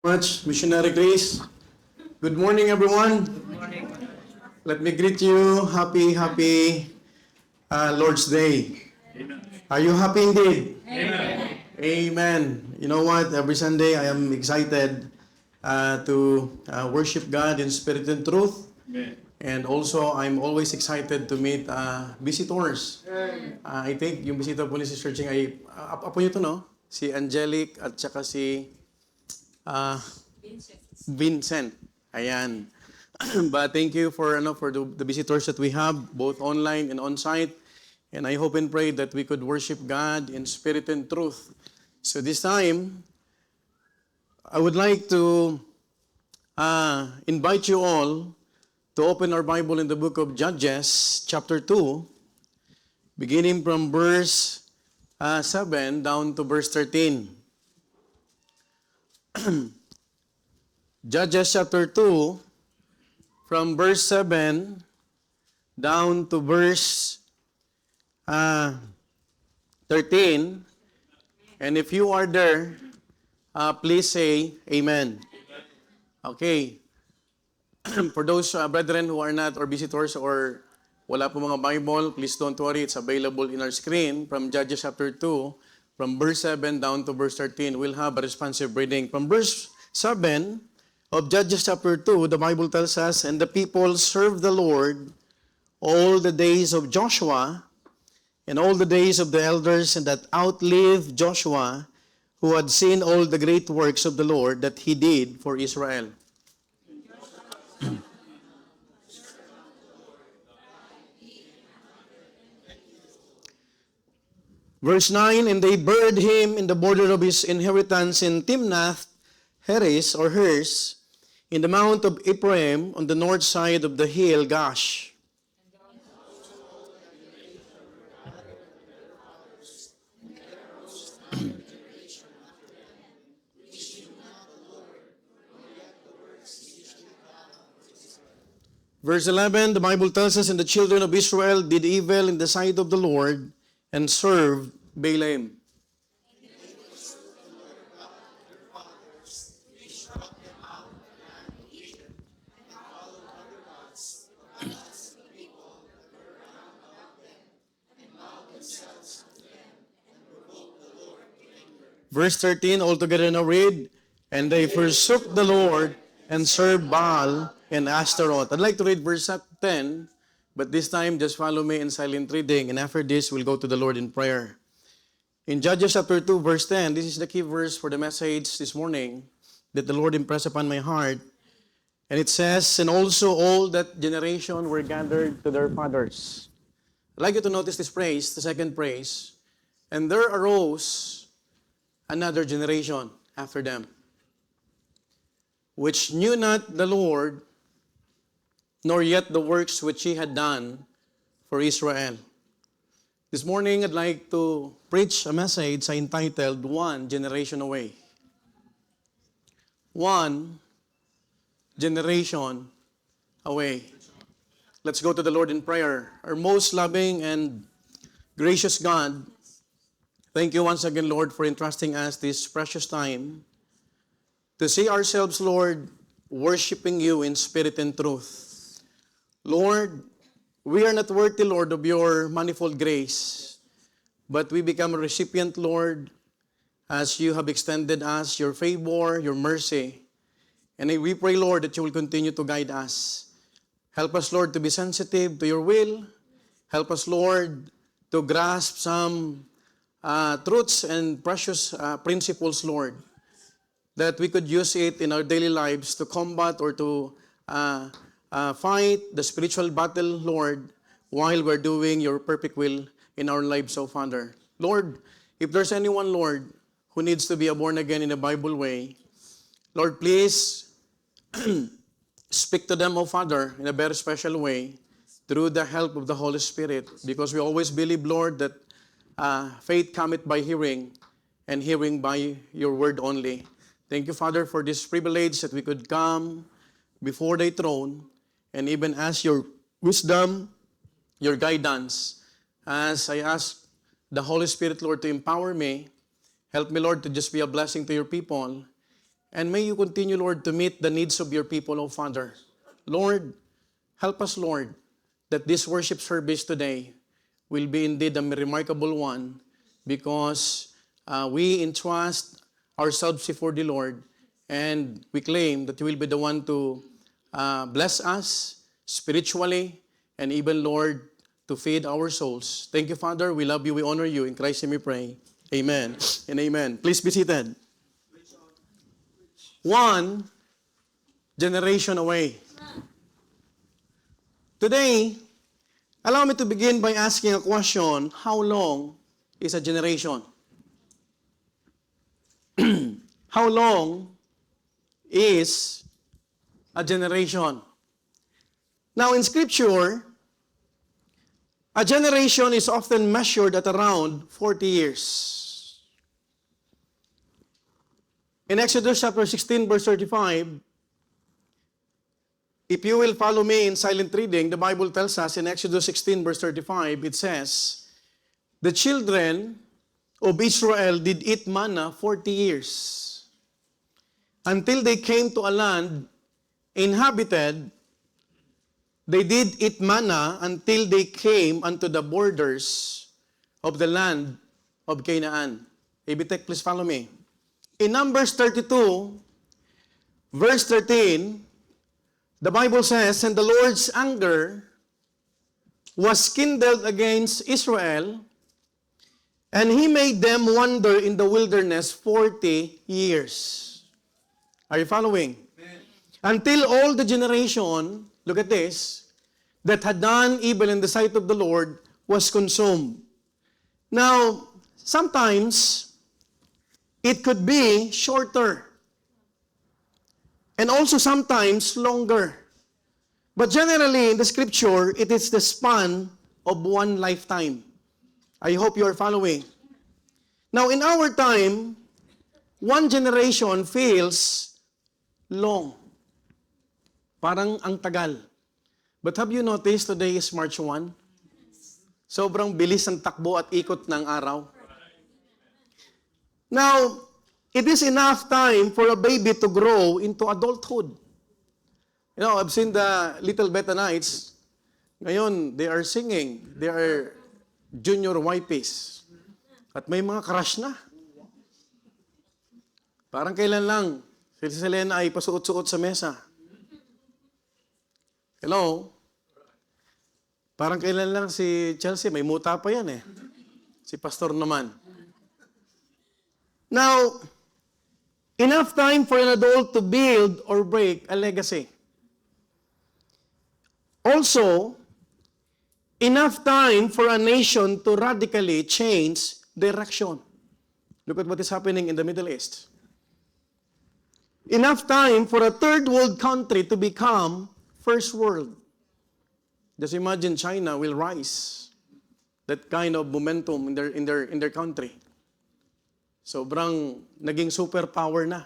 Much, Missionary Grace. Good morning, everyone. Let me greet you. Happy Lord's Day. Are you happy indeed? Amen. You know what? Every Sunday, I am excited to worship God in spirit and truth. And also, I'm always excited to meet visitors. I think yung bisita po ni Sister Ching ay, apo niyo to, no? Si Angelic at saka si Vincent. Ayan. But thank you for the visitors that we have, both online and on-site. And I hope and pray that we could worship God in spirit and truth. So this time, I would like to invite you all to open our Bible in the book of Judges, chapter 2, beginning from verse 7 down to verse 13. Judges chapter 2, from verse 7 down to verse 13. And if you are there, please say Amen. Okay. For those brethren who are not or visitors or wala po mga Bible, please don't worry. It's available in our screen from Judges chapter 2, from verse 7 down to verse 13. We'll have a responsive reading. From verse 7 of Judges chapter 2, the Bible tells us, "And the people served the Lord all the days of Joshua and all the days of the elders and that outlived Joshua, who had seen all the great works of the Lord that he did for Israel." Verse 9, "And they buried him in the border of his inheritance in Timnath Heres or Hers, in the mount of Ephraim on the north side of the hill Gash." Verse 11, the Bible tells us, "And the children of Israel did evil in the sight of the Lord and served Balaam." Verse 13, altogether now read, "And they forsook the Lord and served Baal and Ashtaroth." I'd like to read verse 10, but this time just follow me in silent reading, and after this we'll go to the Lord in prayer. In Judges chapter 2, verse 10, this is the key verse for the message this morning that the Lord impressed upon my heart. And it says, "And also all that generation were gathered to their fathers." I'd like you to notice this phrase, the second phrase. "And there arose another generation after them, which knew not the Lord, nor yet the works which he had done for Israel." This morning, I'd like to preach a message I entitled, "One Generation Away." One generation away. Let's go to the Lord in prayer. Our most loving and gracious God, thank you once again, Lord, for entrusting us this precious time to see ourselves, Lord, worshiping you in spirit and truth. Lord, we are not worthy, Lord, of your manifold grace, but we become a recipient, Lord, as you have extended us your favor, your mercy. And we pray, Lord, that you will continue to guide us. Help us, Lord, to be sensitive to your will. Help us, Lord, to grasp some truths and precious principles, Lord, that we could use it in our daily lives to combat or to fight the spiritual battle, Lord, while we're doing your perfect will in our lives, oh Father. Lord, if there's anyone, Lord, who needs to be a born again in a Bible way, Lord, please speak to them, oh Father, in a very special way through the help of the Holy Spirit, because we always believe, Lord, that faith cometh by hearing, and hearing by your word only. Thank you, Father, for this privilege that we could come before thy throne and even ask your wisdom, your guidance, as I ask the Holy Spirit, Lord, to empower me. Help me, Lord, to just be a blessing to your people. And may you continue, Lord, to meet the needs of your people, O Father. Lord, help us, Lord, that this worship service today will be indeed a remarkable one because we entrust ourselves before the Lord and we claim that you will be the one to bless us spiritually and even, Lord, to feed our souls. Thank you, Father. We love you. We honor you. In Christ's name we pray. Amen and amen. Please be seated. One generation away. Today, allow me to begin by asking a question. How long is a generation? How long is a generation? Now in Scripture, a generation is often measured at around 40 years. In Exodus chapter 16, verse 35, if you will follow me in silent reading, the Bible tells us in Exodus 16, verse 35, it says, the children of Israel did eat manna 40 years until they came to a land inhabited. They did eat manna until they came unto the borders of the land of Canaan. Abitek, please follow me. In Numbers 32, verse 13, the Bible says, and the Lord's anger was kindled against Israel, and he made them wander in the wilderness 40 years. Are you following? Amen. Until all the generation, look at this, that had done evil in the sight of the Lord was consumed. Now, sometimes it could be shorter and also sometimes longer. But generally in the Scripture, it is the span of one lifetime. I hope you are following. Now, in our time, one generation feels long. Parang ang tagal. But have you noticed today is March 1? Sobrang bilis ng takbo at ikot ng araw. Now, it is enough time for a baby to grow into adulthood. You know, I've seen the little Bethanites. Ngayon, they are singing. They are junior YPs. At may mga crush na. Parang kailan lang, si Selena ay pasuot-suot sa mesa. Hello? Parang kailan lang si Chelsea, may muta pa yan eh. Si Pastor naman. Now, enough time for an adult to build or break a legacy. Also, enough time for a nation to radically change direction. Look at what is happening in the Middle East. Enough time for a third world country to become first world. Just imagine China will rise. That kind of momentum in their country. Sobrang naging superpower na.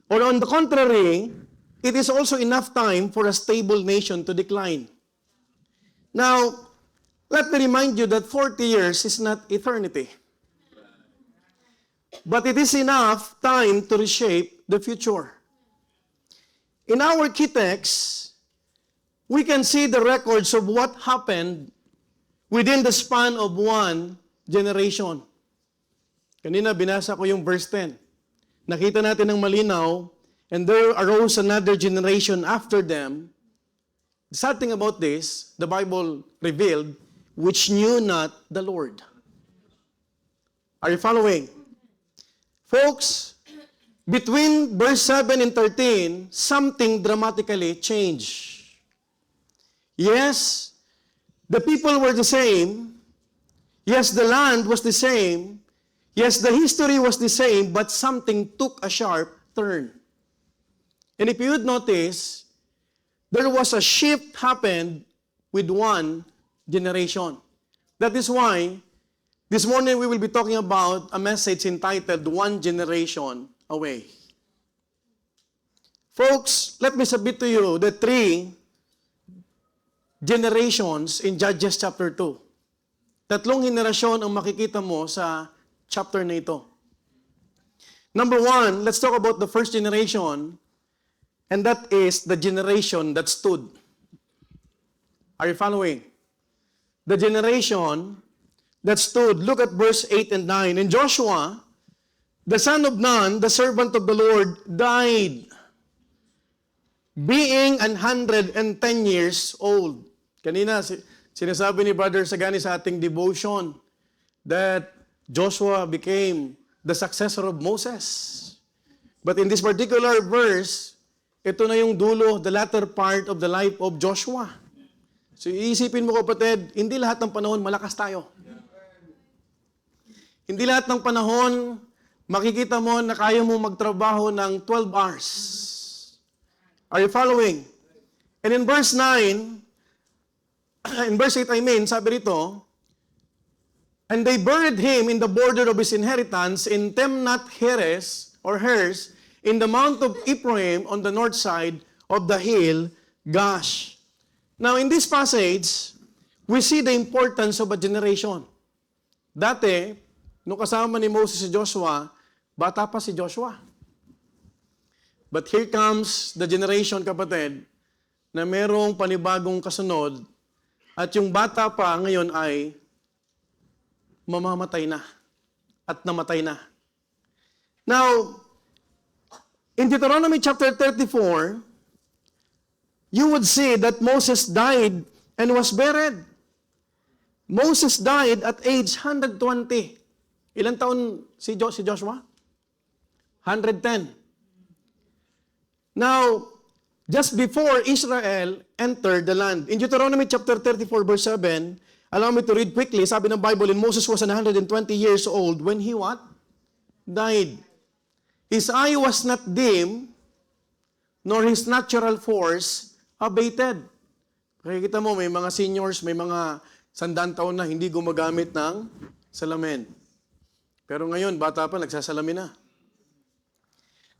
Or on the contrary, it is also enough time for a stable nation to decline. Now, let me remind you that 40 years is not eternity. But it is enough time to reshape the future. In our key text, we can see the records of what happened within the span of one generation. Kanina binasa ko yung verse 10. Nakita natin ng malinaw, and there arose another generation after them. The sad thing about this, the Bible revealed, which knew not the Lord. Are you following? Folks, between verse 7 and 13, something dramatically changed. Yes, the people were the same. Yes, the land was the same. Yes, the history was the same, but something took a sharp turn. And if you would notice, there was a shift happened with one generation. That is why this morning we will be talking about a message entitled One Generation Away. Folks, let me submit to you the 3 generations in Judges chapter 2. 3 henerasyon ang makikita mo sa chapter na ito. Number one, let's talk about the first generation, and that is the generation that stood. Are you following? The generation that stood. Look at verse 8 and 9. And Joshua, the son of Nun, the servant of the Lord, died, being 110 years old. Kanina, sinasabi ni Brother Sagani sa ating devotion that Joshua became the successor of Moses. But in this particular verse, ito na yung dulo, the latter part of the life of Joshua. So iisipin mo, kapatid, hindi lahat ng panahon malakas tayo. Hindi lahat ng panahon makikita mo na kaya mo magtrabaho ng 12 hours. Are you following? And in verse 9, in verse 8 sabi rito, and they buried him in the border of his inheritance in Timnath Heres, or Heres, in the mount of Ephraim on the north side of the hill Gash. Now, in this passage, we see the importance of a generation. Dati, nung kasama ni Moses si Joshua, bata pa si Joshua. But here comes the generation, kapatid, na merong panibagong kasunod, at yung bata pa ngayon ay mamamatay na at namatay na. Now, in Deuteronomy chapter 34, you would see that Moses died and was buried. Moses died at age 120. Ilang taon si Joshua? 110. Now, just before Israel entered the land, in Deuteronomy chapter 34, verse 7, allow me to read quickly, sabi ng Bible, and Moses was 120 years old when he what? Died. His eye was not dim, nor his natural force abated. Pakikita mo, may mga seniors, may mga 100 taon na hindi gumagamit ng salamin. Pero ngayon, bata pa, nagsasalamin na.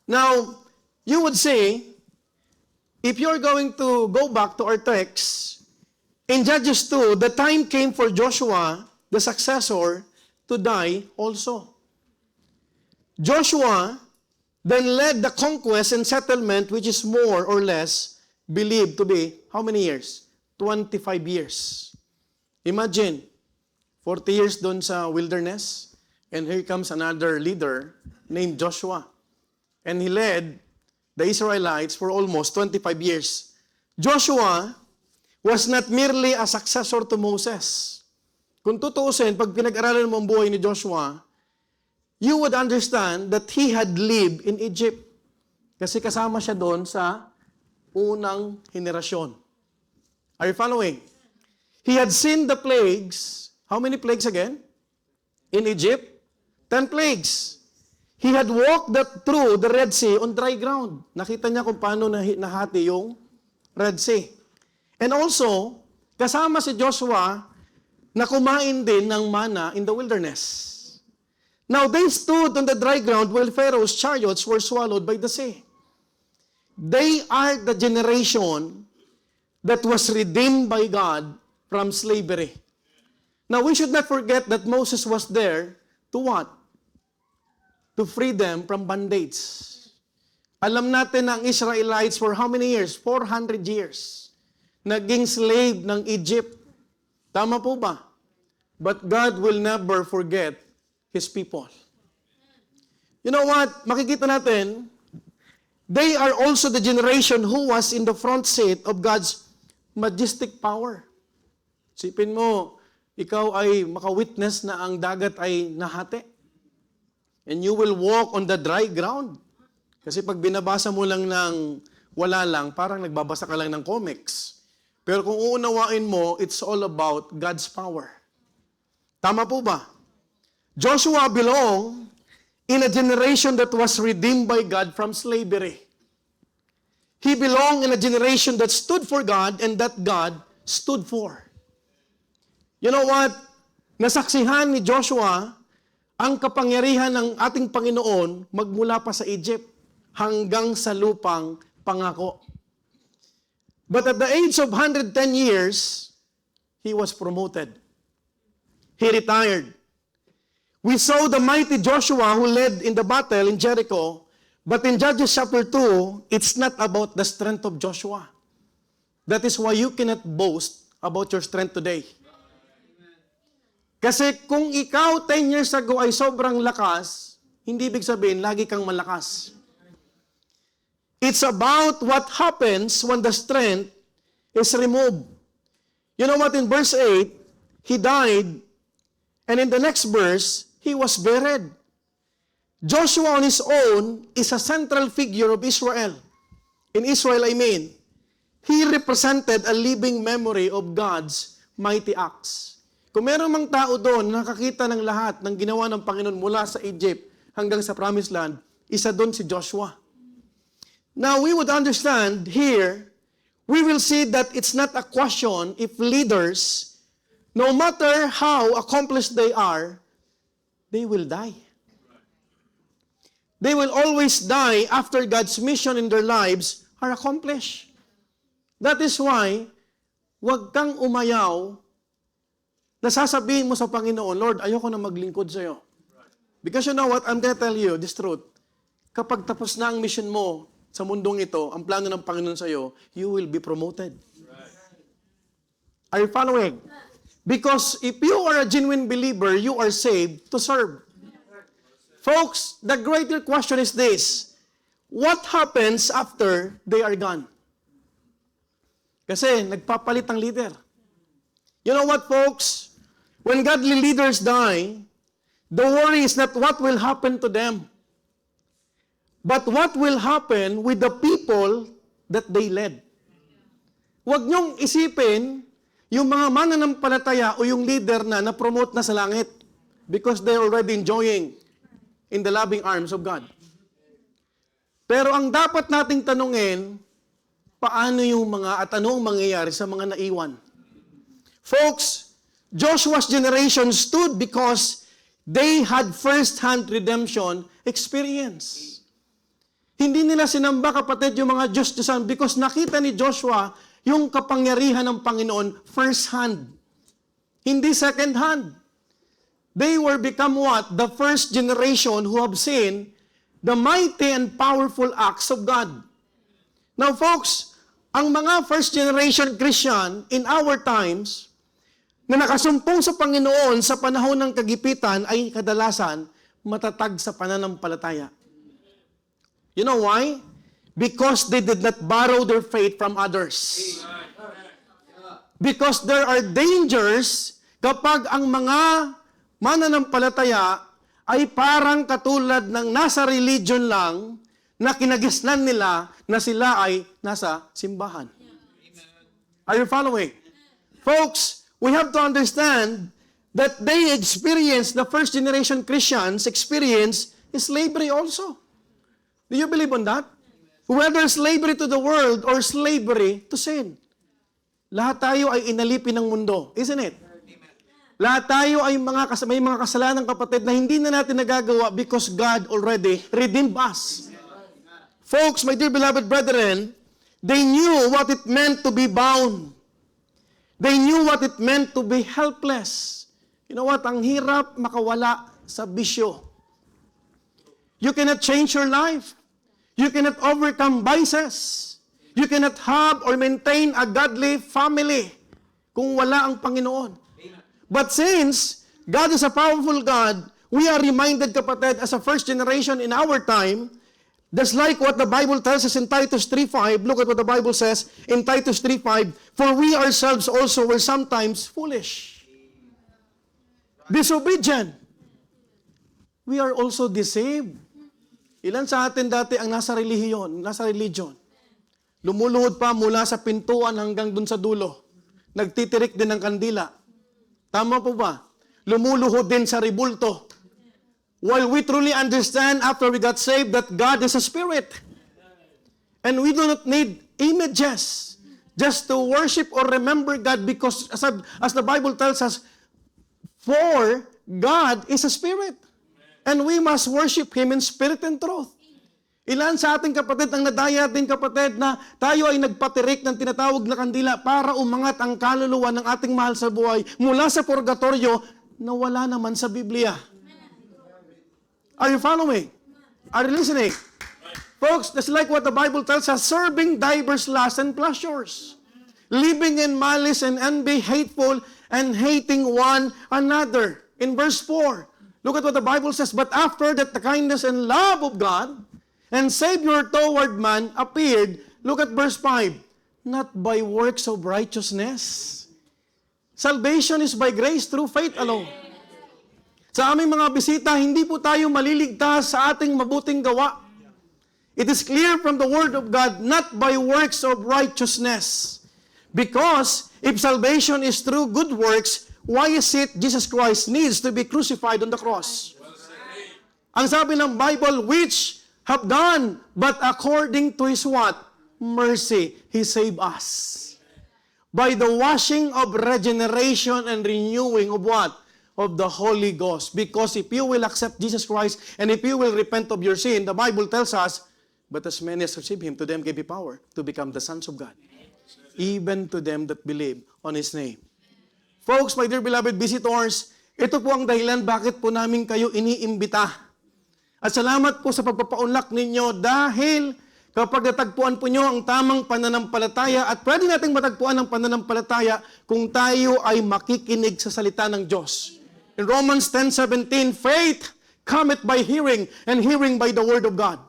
Now, you would say, if you're going to go back to our text, in Judges 2, the time came for Joshua, the successor, to die also. Joshua then led the conquest and settlement, which is more or less believed to be, how many years? 25 years. Imagine, 40 years doon sa wilderness, and here comes another leader named Joshua. And he led the Israelites for almost 25 years. Joshua was not merely a successor to Moses. Kung tutuusin, pag pinag-aralan mo ang buhay ni Joshua, you would understand that he had lived in Egypt. Kasi kasama siya doon sa unang henerasyon. Are you following? He had seen the plagues. How many plagues again? In Egypt? 10 plagues. He had walked through the Red Sea on dry ground. Nakita niya kung paano nahati yung Red Sea. And also, kasama si Joshua na kumain din ng manna in the wilderness. Now, they stood on the dry ground while Pharaoh's chariots were swallowed by the sea. They are the generation that was redeemed by God from slavery. Now, we should not forget that Moses was there to what? To free them from bondage. Alam natin na ang Israelites for how many years? 400 years. Naging slave ng Egypt. Tama po ba? But God will never forget His people. You know what? Makikita natin, they are also the generation who was in the front seat of God's majestic power. Sipin mo, ikaw ay makawitness na ang dagat ay nahati. And you will walk on the dry ground. Kasi pag binabasa mo lang ng wala lang, parang nagbabasa ka lang ng comics. Pero kung uunawain mo, it's all about God's power. Tama po ba? Joshua belonged in a generation that was redeemed by God from slavery. He belonged in a generation that stood for God and that God stood for. You know what? Nasaksihan ni Joshua ang kapangyarihan ng ating Panginoon magmula pa sa Egypt hanggang sa lupang pangako. But at the age of 110 years, he was promoted. He retired. We saw the mighty Joshua who led in the battle in Jericho, but in Judges chapter 2, it's not about the strength of Joshua. That is why you cannot boast about your strength today. Kasi kung ikaw 10 years ago ay sobrang lakas, hindi ibig sabihin lagi kang malakas. It's about what happens when the strength is removed. You know what, in verse 8, he died, and in the next verse, he was buried. Joshua on his own is a central figure of Israel. In Israel, I mean, he represented a living memory of God's mighty acts. Kung meron mang tao doon nakakita ng lahat ng ginawa ng Panginoon mula sa Egypt hanggang sa Promised Land, isa doon si Joshua. Now, we would understand here, we will see that it's not a question if leaders, no matter how accomplished they are, they will die. They will always die after God's mission in their lives are accomplished. That is why, huwag kang umayaw na sasabihin mo sa Panginoon, Lord, ayoko na maglingkod sa iyo. Because you know what? I'm gonna tell you this truth. Kapag tapos na ang mission mo sa mundong ito, ang plano ng Panginoon sa iyo, you will be promoted. Are you following? Because if you are a genuine believer, you are saved to serve. Folks, the greater question is this: what happens after they are gone? Kasi nagpapalit ang leader. You know what, folks? When godly leaders die, the worry is not what will happen to them, but what will happen with the people that they led. Huwag niyong isipin yung mga mananampalataya o yung leader na na-promote na sa langit because they're already enjoying in the loving arms of God. Pero ang dapat nating tanungin, paano yung mga at anong mangyayari sa mga naiwan? Folks, Joshua's generation stood because they had first-hand redemption experience. Hindi nila sinamba, kapatid, yung mga Diyos-Diyosan because nakita ni Joshua yung kapangyarihan ng Panginoon first-hand. Hindi second-hand. They were become what? The first generation who have seen the mighty and powerful acts of God. Now, folks, ang mga first-generation Christian in our times na nakasumpong sa Panginoon sa panahon ng kagipitan ay kadalasan matatag sa pananampalataya. You know why? Because they did not borrow their faith from others. Because there are dangers kapag ang mga mananampalataya ay parang katulad ng nasa religion lang na kinagisnan nila na sila ay nasa simbahan. Are you following? Folks, we have to understand that they experience, the first generation Christians experience slavery also. Do you believe on that? Whether slavery to the world or slavery to sin. Lahat tayo ay inalipin ng mundo, isn't it? Lahat tayo ay may mga kasalanan, kapatid, na hindi na natin nagagawa because God already redeemed us. Folks, my dear beloved brethren, they knew what it meant to be bound. They knew what it meant to be helpless. You know what? Ang hirap makawala sa bisyo. You cannot change your life. You cannot overcome vices. You cannot have or maintain a godly family kung wala ang Panginoon. But since God is a powerful God, we are reminded, kapatid, as a first generation in our time, just like what the Bible tells us in Titus 3:5, look at what the Bible says in Titus 3:5, for we ourselves also were sometimes foolish, disobedient. We are also deceived. Ilan sa atin dati ang nasa religion. Lumuluhod pa mula sa pintuan hanggang dun sa dulo. Nagtitirik din ng kandila. Tama po ba? Lumuluhod din sa ribulto. While we truly understand after we got saved that God is a spirit. And we do not need images just to worship or remember God because as the Bible tells us, for God is a spirit. And we must worship Him in spirit and truth. Ilan sa ating kapatid ang nadaya din, kapatid, na tayo ay nagpatirik ng tinatawag na kandila para umangat ang kaluluwa ng ating mahal sa buhay mula sa purgatorio na wala naman sa Biblia. Are you following? Are you listening? Folks, that's like what the Bible tells us, serving diverse lusts and pleasures, living in malice and envy, hateful, and hating one another. In verse 4, look at what the Bible says, but after that the kindness and love of God and Savior toward man appeared, look at verse 5, not by works of righteousness. Salvation is by grace through faith alone. Sa aming mga bisita, hindi po tayo maliligtas sa ating mabuting gawa. It is clear from the Word of God, not by works of righteousness. Because if salvation is through good works, why is it Jesus Christ needs to be crucified on the cross? Ang sabi ng Bible, which have done, but according to His what? Mercy, He saved us. By the washing of regeneration and renewing of what? Of the Holy Ghost. Because if you will accept Jesus Christ and if you will repent of your sin, the Bible tells us, but as many as receive Him, to them gave He power to become the sons of God. Even to them that believe on His name. Folks, my dear beloved visitors, ito po ang dahilan bakit po namin kayo iniimbita. At salamat po sa pagpapaunlak ninyo dahil kapag natagpuan po nyo ang tamang pananampalataya at pwede nating matagpuan ang pananampalataya kung tayo ay makikinig sa salita ng Diyos. In Romans 10:17, faith cometh by hearing and hearing by the word of God.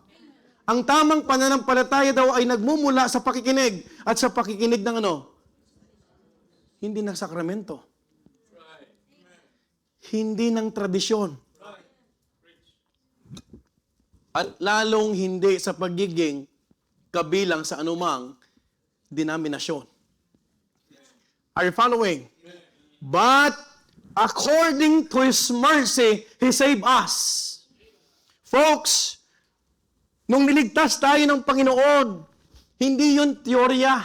Ang tamang pananampalataya daw ay nagmumula sa pakikinig at sa pakikinig ng ano? Hindi ng sakramento. Hindi ng tradisyon. At lalong hindi sa pagiging kabilang sa anumang denominasyon. Are you following? But according to His mercy, He saved us. Folks, nung niligtas tayo ng Panginoon, hindi yun teorya.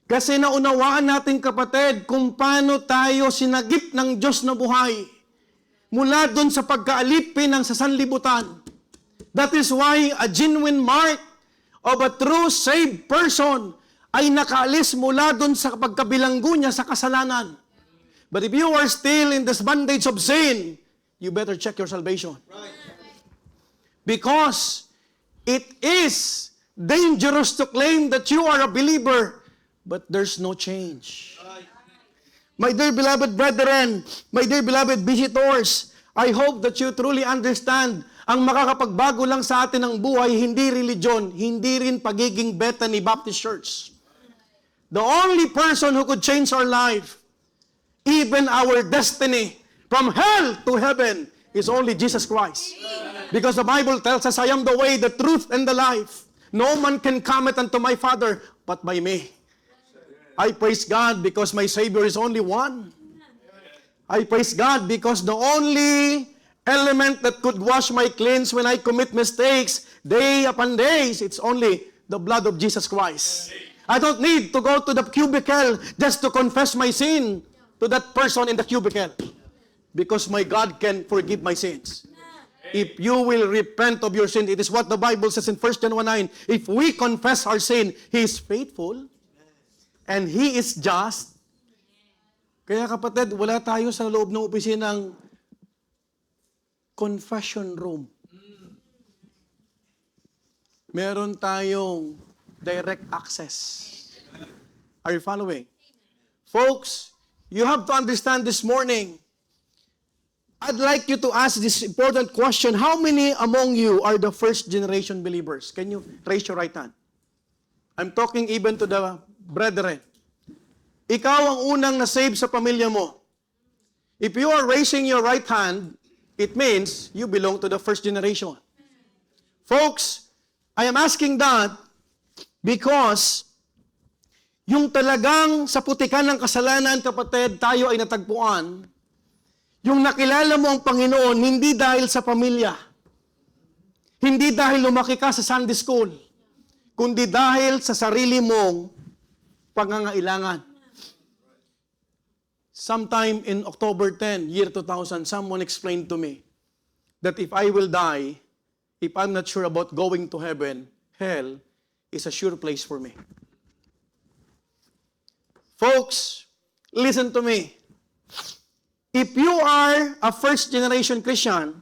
Kasi naunawaan natin kapatid kung paano tayo sinagip ng Diyos na buhay. Mula dun sa pagkaalipin ng sasanlibutan. That is why a genuine mark of a true saved person ay nakaalis mula dun sa pagkabilanggo niya sa kasalanan. But if you are still in this bondage of sin, you better check your salvation. Because it is dangerous to claim that you are a believer, but there's no change. My dear beloved brethren, my dear beloved visitors, I hope that you truly understand, ang makakapagbago lang sa atin ng buhay, hindi religion, hindi rin pagiging Bethany Baptist Church. The only person who could change our life, even our destiny, from hell to heaven, is only Jesus Christ. Because the Bible tells us, I am the way, the truth, and the life. No man can come unto my Father but by me. I praise God because my Savior is only one. I praise God because the only element that could wash my cleanse when I commit mistakes, day upon days, it's only the blood of Jesus Christ. I don't need to go to the cubicle just to confess my sin to that person in the cubicle. Because my God can forgive my sins. If you will repent of your sin, it is what the Bible says in 1 John 1:9. If we confess our sin, He is faithful and He is just. Kaya kapatid, wala tayo sa loob ng opisinang confession room. Meron tayong direct access. Are you following? Folks, you have to understand this morning, I'd like you to ask this important question. How many among you are the first generation believers? Can you raise your right hand? I'm talking even to the brethren. Ikaw ang unang na-save sa pamilya mo. If you are raising your right hand, it means you belong to the first generation. Folks, I am asking that because yung talagang sa putikan ng kasalanan, kapatid, tayo ay natagpuan. Yung nakilala mo ang Panginoon, hindi dahil sa pamilya. Hindi dahil lumaki ka sa Sunday school. Kundi dahil sa sarili mong pangangailangan. Sometime in October 10, year 2000, someone explained to me that if I will die, if I'm not sure about going to heaven, hell is a sure place for me. Folks, listen to me. If you are a first-generation Christian,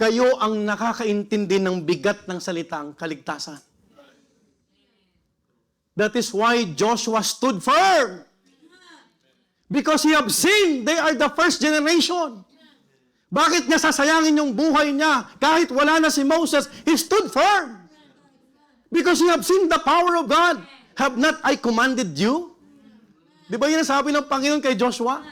kayo ang nakakaintindi ng bigat ng salitang kaligtasan. That is why Joshua stood firm. Because he have seen they are the first generation. Bakit niya sasayangin yung buhay niya? Kahit wala na si Moses, he stood firm. Because he have seen the power of God. Have not I commanded you? Di ba yun ang sabi ng Panginoon kay Joshua?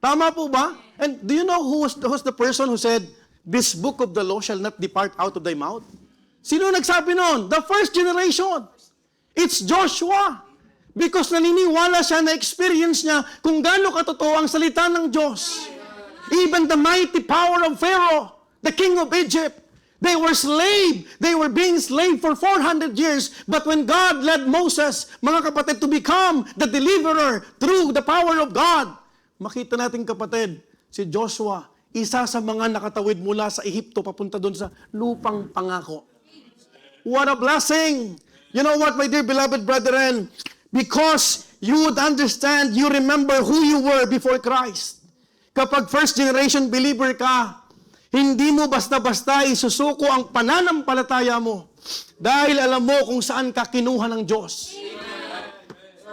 Tama po ba? And do you know who's the person who said, this book of the law shall not depart out of thy mouth? Sino nagsabi noon? The first generation. It's Joshua. Because naniniwala siya, na-experience niya kung gaano katotoo ang salita ng Diyos. Even the mighty power of Pharaoh, the king of Egypt, they were slave. They were being slave for 400 years. But when God led Moses, mga kapatid, to become the deliverer through the power of God, makita natin kapatid, si Joshua, isa sa mga nakatawid mula sa Ehipto papunta doon sa lupang pangako. What a blessing! You know what, my dear beloved brethren? Because you would understand, you remember who you were before Christ. Kapag first generation believer ka, hindi mo basta-basta isusuko ang pananampalataya mo dahil alam mo kung saan ka kinuha ng Diyos.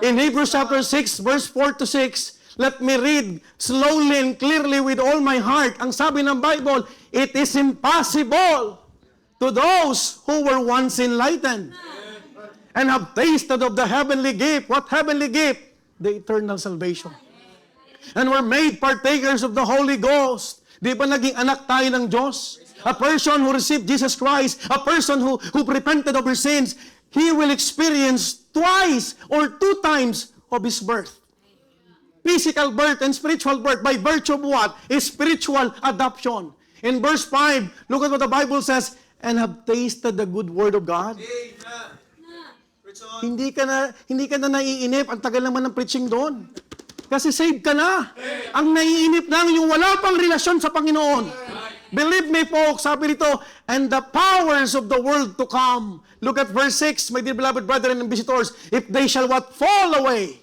In Hebrews chapter 6, verse 4 to 6, let me read slowly and clearly with all my heart. Ang sabi ng Bible, it is impossible to those who were once enlightened and have tasted of the heavenly gift. What heavenly gift? The eternal salvation. And were made partakers of the Holy Ghost. Di ba naging anak tayo ng Diyos? A person who received Jesus Christ, a person who repented of her sins, he will experience twice or 2 times of his birth. Physical birth and spiritual birth. By virtue of what? Is spiritual adoption. In verse 5, look at what the Bible says, and have tasted the good word of God. Hindi ka na naiinip. Ang tagal naman ng preaching doon. Kasi saved ka na. Ang naiinip lang yung wala pang relasyon sa Panginoon. Believe me, folks, sabi rito, and the powers of the world to come. Look at verse 6, my dear beloved brethren and visitors. If they shall what? Fall away,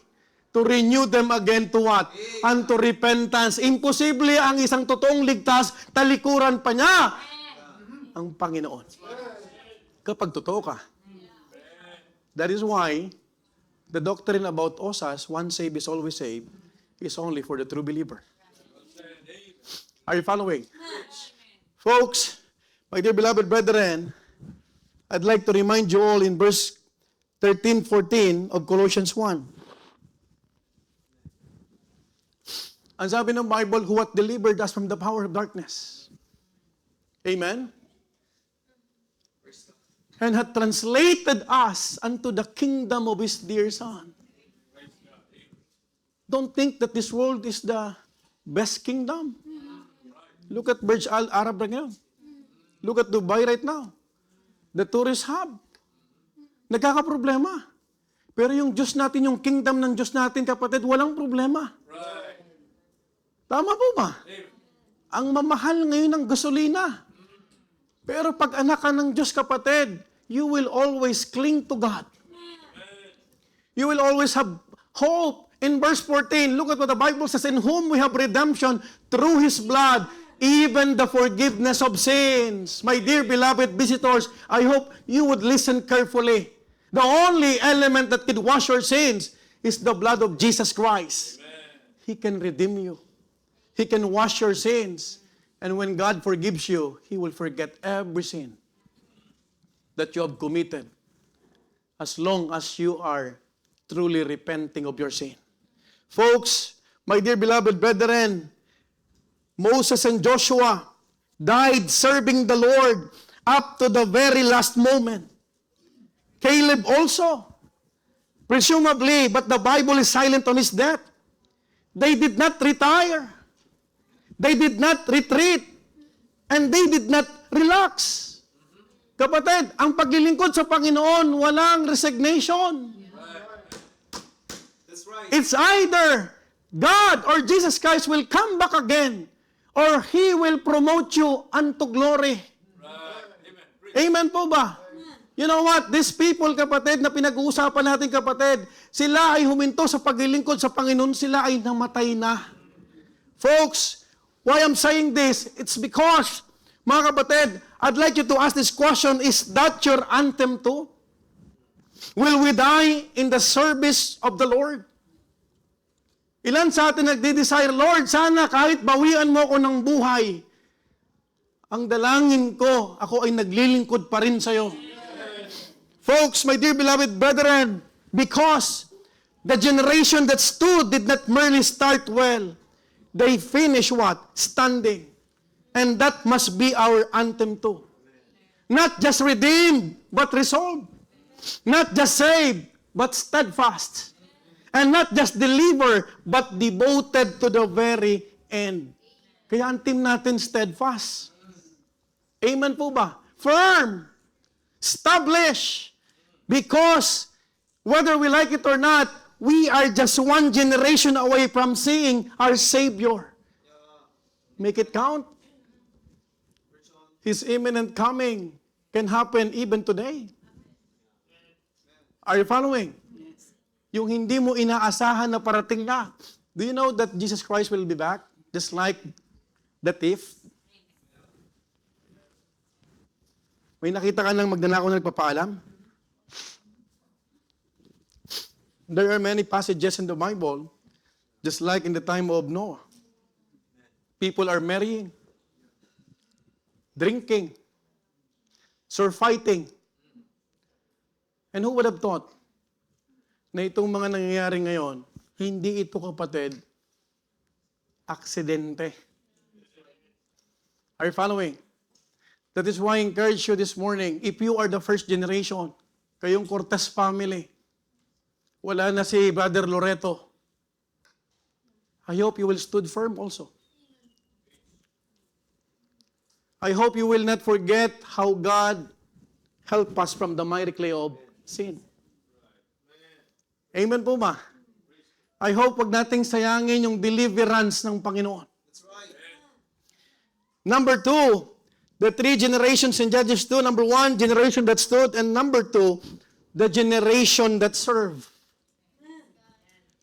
to renew them again to what? Unto repentance. Imposible ang isang totoong ligtas, talikuran pa niya ang Panginoon. Kapag totoo ka. That is why the doctrine about OSAS, once saved is always saved, is only for the true believer. Are you following? Folks, my dear beloved brethren, I'd like to remind you all in verse 13, 14 of Colossians 1. Ang sabi ng Bible, who hath delivered us from the power of darkness. Amen? And hath translated us unto the kingdom of His dear Son. Don't think that this world is the best kingdom. Look at Burj Al Arab right now. Look at Dubai right now. The tourist hub. Nagkakaproblema. Pero yung Diyos natin, yung kingdom ng Diyos natin, kapatid, walang problema. Tama po ba? Ang mamahal ngayon ng gasolina. Pero pag anak ka ng Diyos, kapatid, you will always cling to God. You will always have hope. In verse 14, look at what the Bible says, in whom we have redemption through His blood, even the forgiveness of sins. My dear beloved visitors, I hope you would listen carefully. The only element that could wash your sins is the blood of Jesus Christ. Amen. He can redeem you. He can wash your sins. And when God forgives you, He will forget every sin that you have committed as long as you are truly repenting of your sin. Folks, my dear beloved brethren, Moses and Joshua died serving the Lord up to the very last moment. Caleb also, presumably, but the Bible is silent on his death. They did not retire. They did not retreat. And they did not relax. Kapatid, ang paglilingkod sa Panginoon, walang resignation. That's right. It's either God or Jesus Christ will come back again or He will promote you unto glory. Right. Amen po ba? You know what? These people, kapatid, na pinag-uusapan natin, kapatid, sila ay huminto sa paglilingkod sa Panginoon, sila ay namatay na. Folks, why I'm saying this, it's because Mga kapatid, I'd like you to ask this question, is that your anthem too? Will we die in the service of the Lord? Ilan sa atin nagde-desire, Lord, sana kahit bawian mo ako ng buhay, ang dalangin ko, ako ay naglilingkod pa rin sa'yo. Folks, my dear beloved brethren, because the generation that stood did not merely start well, they finish what? Standing. And that must be our anthem too. Not just redeemed, but resolved. Not just saved, but steadfast. And not just delivered, but devoted to the very end. Kaya ang team natin steadfast. Amen po ba? Firm. Establish. Because whether we like it or not, we are just one generation away from seeing our Savior. Make it count. His imminent coming can happen even today. Are you following? Yung hindi mo inaasahan na parating na. Do you know that Jesus Christ will be back? Just like the thief. May nakita ka ng magnanakaw na nagpapaalam? There are many passages in the Bible, just like in the time of Noah. People are marrying, drinking, surfighting. And who would have thought na itong mga nangyayari ngayon, hindi ito, kapatid, aksidente. Are you following? That is why I encourage you this morning, if you are the first generation, kayong Cortez family, wala na si Brother Loreto, I hope you will stood firm also. I hope you will not forget how God helped us from the miry clay of sin. Amen po ba? I hope wag nating sayangin yung deliverance ng Panginoon. Number 2, the 3 generations in Judges 2. Number 1, generation that stood. And number 2, the generation that served.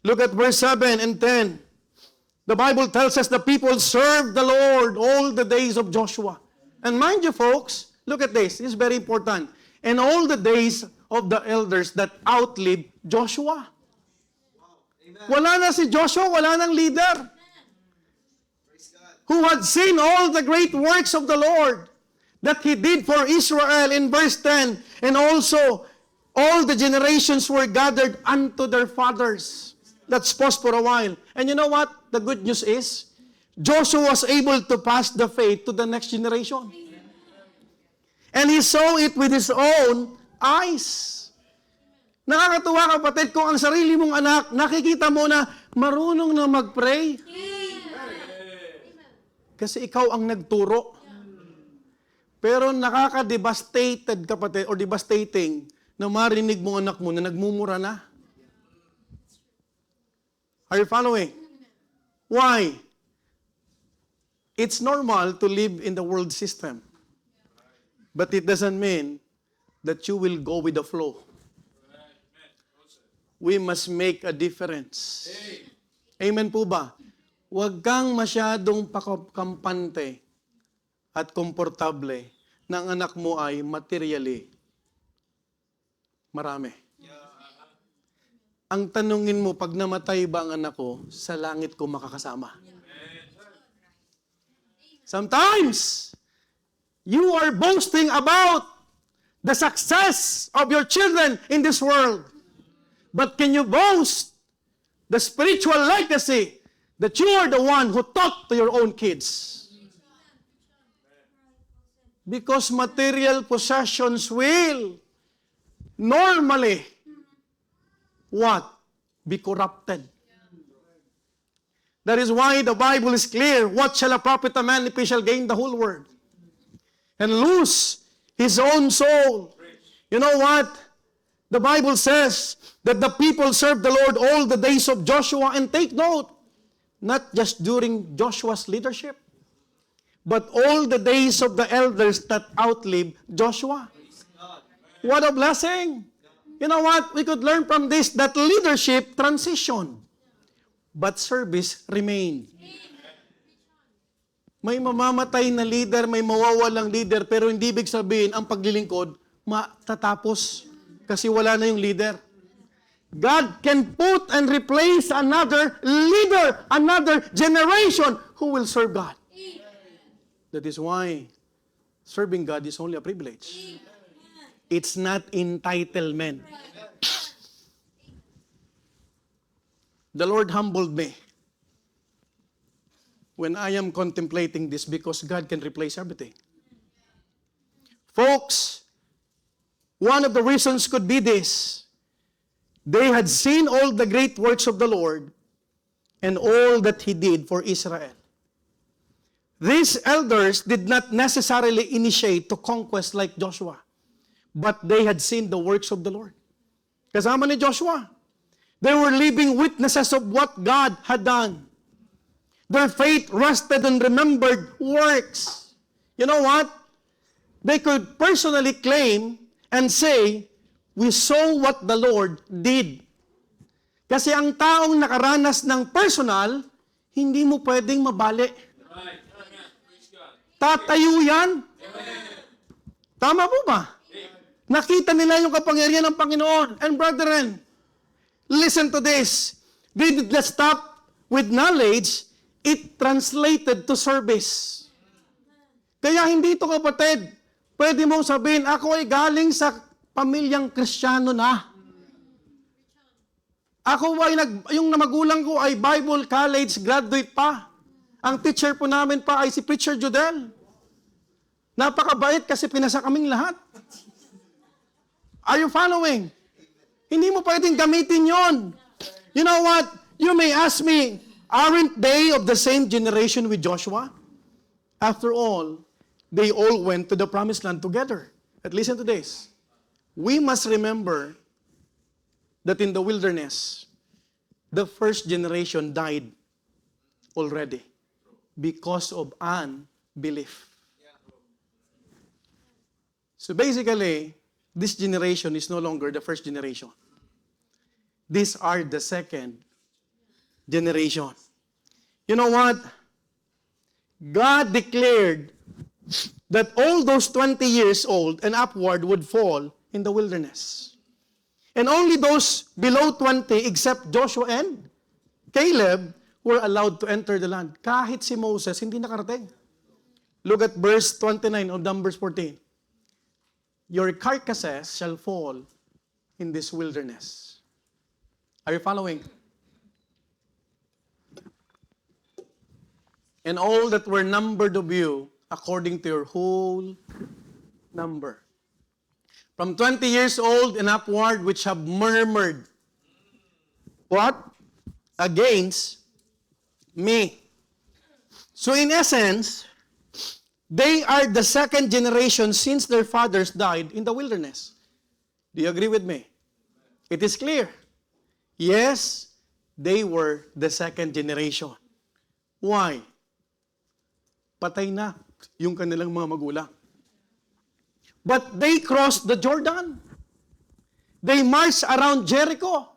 Look at verse 7 and 10. The Bible tells us the people served the Lord all the days of Joshua. And mind you, folks, look at this. This is very important. And all the days of the elders that outlived Joshua. Wala na si Joshua, wala nang leader. Who had seen all the great works of the Lord that He did for Israel in verse 10. And also, all the generations were gathered unto their fathers. That's paused for a while. And you know what? The good news is, Joshua was able to pass the faith to the next generation. And he saw it with his own eyes. Nakakatuwa, kapatid, kung ang sarili mong anak, nakikita mo na marunong na mag-pray. Kasi ikaw ang nagturo. Pero nakaka-devastated, kapatid, or devastating, na marinig mo anak mo na nagmumura na. Are you following? Why? It's normal to live in the world system. But it doesn't mean that you will go with the flow. We must make a difference. Amen po ba? Huwag kang masyadong pakampante at komportable na ang anak mo ay materially marami. Ang tanungin mo, pag namatay ba ang anak ko, sa langit ko makakasama? Sometimes, you are boasting about the success of your children in this world. But can you boast the spiritual legacy that you are the one who taught to your own kids? Because material possessions will normally, what? Be corrupted. That is why the Bible is clear. What shall a profit a man if he shall gain the whole world and lose his own soul? You know what? The Bible says that the people served the Lord all the days of Joshua. And take note, not just during Joshua's leadership, but all the days of the elders that outlived Joshua. What a blessing! You know what? We could learn from this that leadership transitioned, but service remained. May mamamatay na leader, may mawawalang leader, pero hindi ibig sabihin ang paglilingkod matatapos kasi wala na yung leader. God can put and replace another leader, another generation who will serve God. That is why serving God is only a privilege. It's not entitlement. The Lord humbled me when I am contemplating this because God can replace everything. Folks, one of the reasons could be this. They had seen all the great works of the Lord and all that He did for Israel. These elders did not necessarily initiate to conquest like Joshua, but they had seen the works of the Lord. Kasama ni Joshua. They were living witnesses of what God had done. Their faith rested on remembered works. You know what? They could personally claim and say, we saw what the Lord did. Kasi ang taong nakaranas ng personal, hindi mo pwedeng mabali. Tatayo yan. Tama po ba? Nakita nila yung kapangyarihan ng Panginoon. And brethren, listen to this. They did not stop with knowledge. It translated to service. Kaya hindi ito, kapatid, pwede mong sabihin, ako ay galing sa pamilyang Kristiyano na. Ako ay yung magulang ko ay Bible college graduate pa. Ang teacher po namin pa ay si Preacher Judel. Napakabait kasi pinasa kaming lahat. Are you following? Hindi mo pwedeng gamitin yon. You know what? You may ask me, aren't they of the same generation with Joshua? After all, they all went to the promised land together. But listen to this. We must remember that in the wilderness, the first generation died already because of unbelief. So basically, this generation is no longer the first generation. These are the second generation. You know what? God declared that all those 20 years old and upward would fall in the wilderness. And only those below 20, except Joshua and Caleb, were allowed to enter the land. Kahit si Moses, hindi nakarating. Look at verse 29 of Numbers 14. Your carcasses shall fall in this wilderness. Are you following? And all that were numbered of you, according to your whole number. From 20 years old and upward, which have murmured. What? Against me. So in essence, they are the second generation since their fathers died in the wilderness. Do you agree with me? It is clear. Yes, they were the second generation. Why? Patay na yung kanilang mga magulang. But they crossed the Jordan. They marched around Jericho.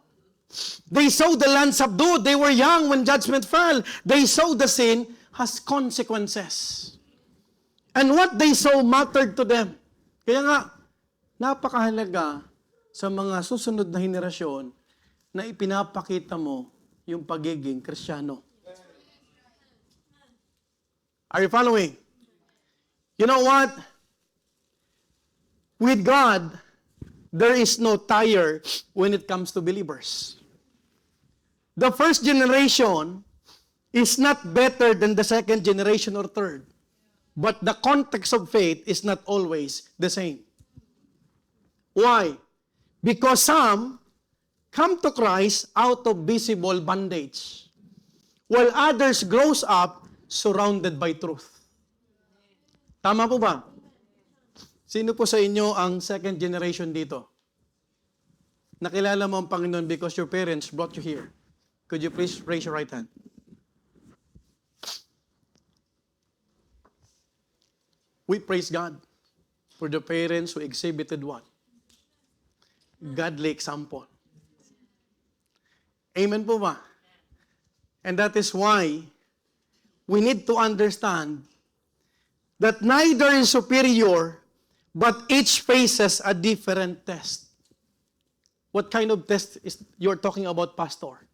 They saw the land subdued. They were young when judgment fell. They saw the sin has consequences. And what they saw mattered to them. Kaya nga, napakahalaga sa mga susunod na henerasyon na ipinapakita mo yung pagiging Kristiyano. Are you following? You know what? With God, there is no tire when it comes to believers. The first generation is not better than the second generation or third. But the context of faith is not always the same. Why? Because some come to Christ out of visible bondage, while others grows up surrounded by truth. Tama po ba? Sino po sa inyo ang second generation dito? Nakilala mo ang Panginoon because your parents brought you here. Could you please raise your right hand? We praise God for the parents who exhibited what? Godly example. Amen po ba? And that is why we need to understand that neither is superior, but each faces a different test. What kind of test is you're talking about, Pastor?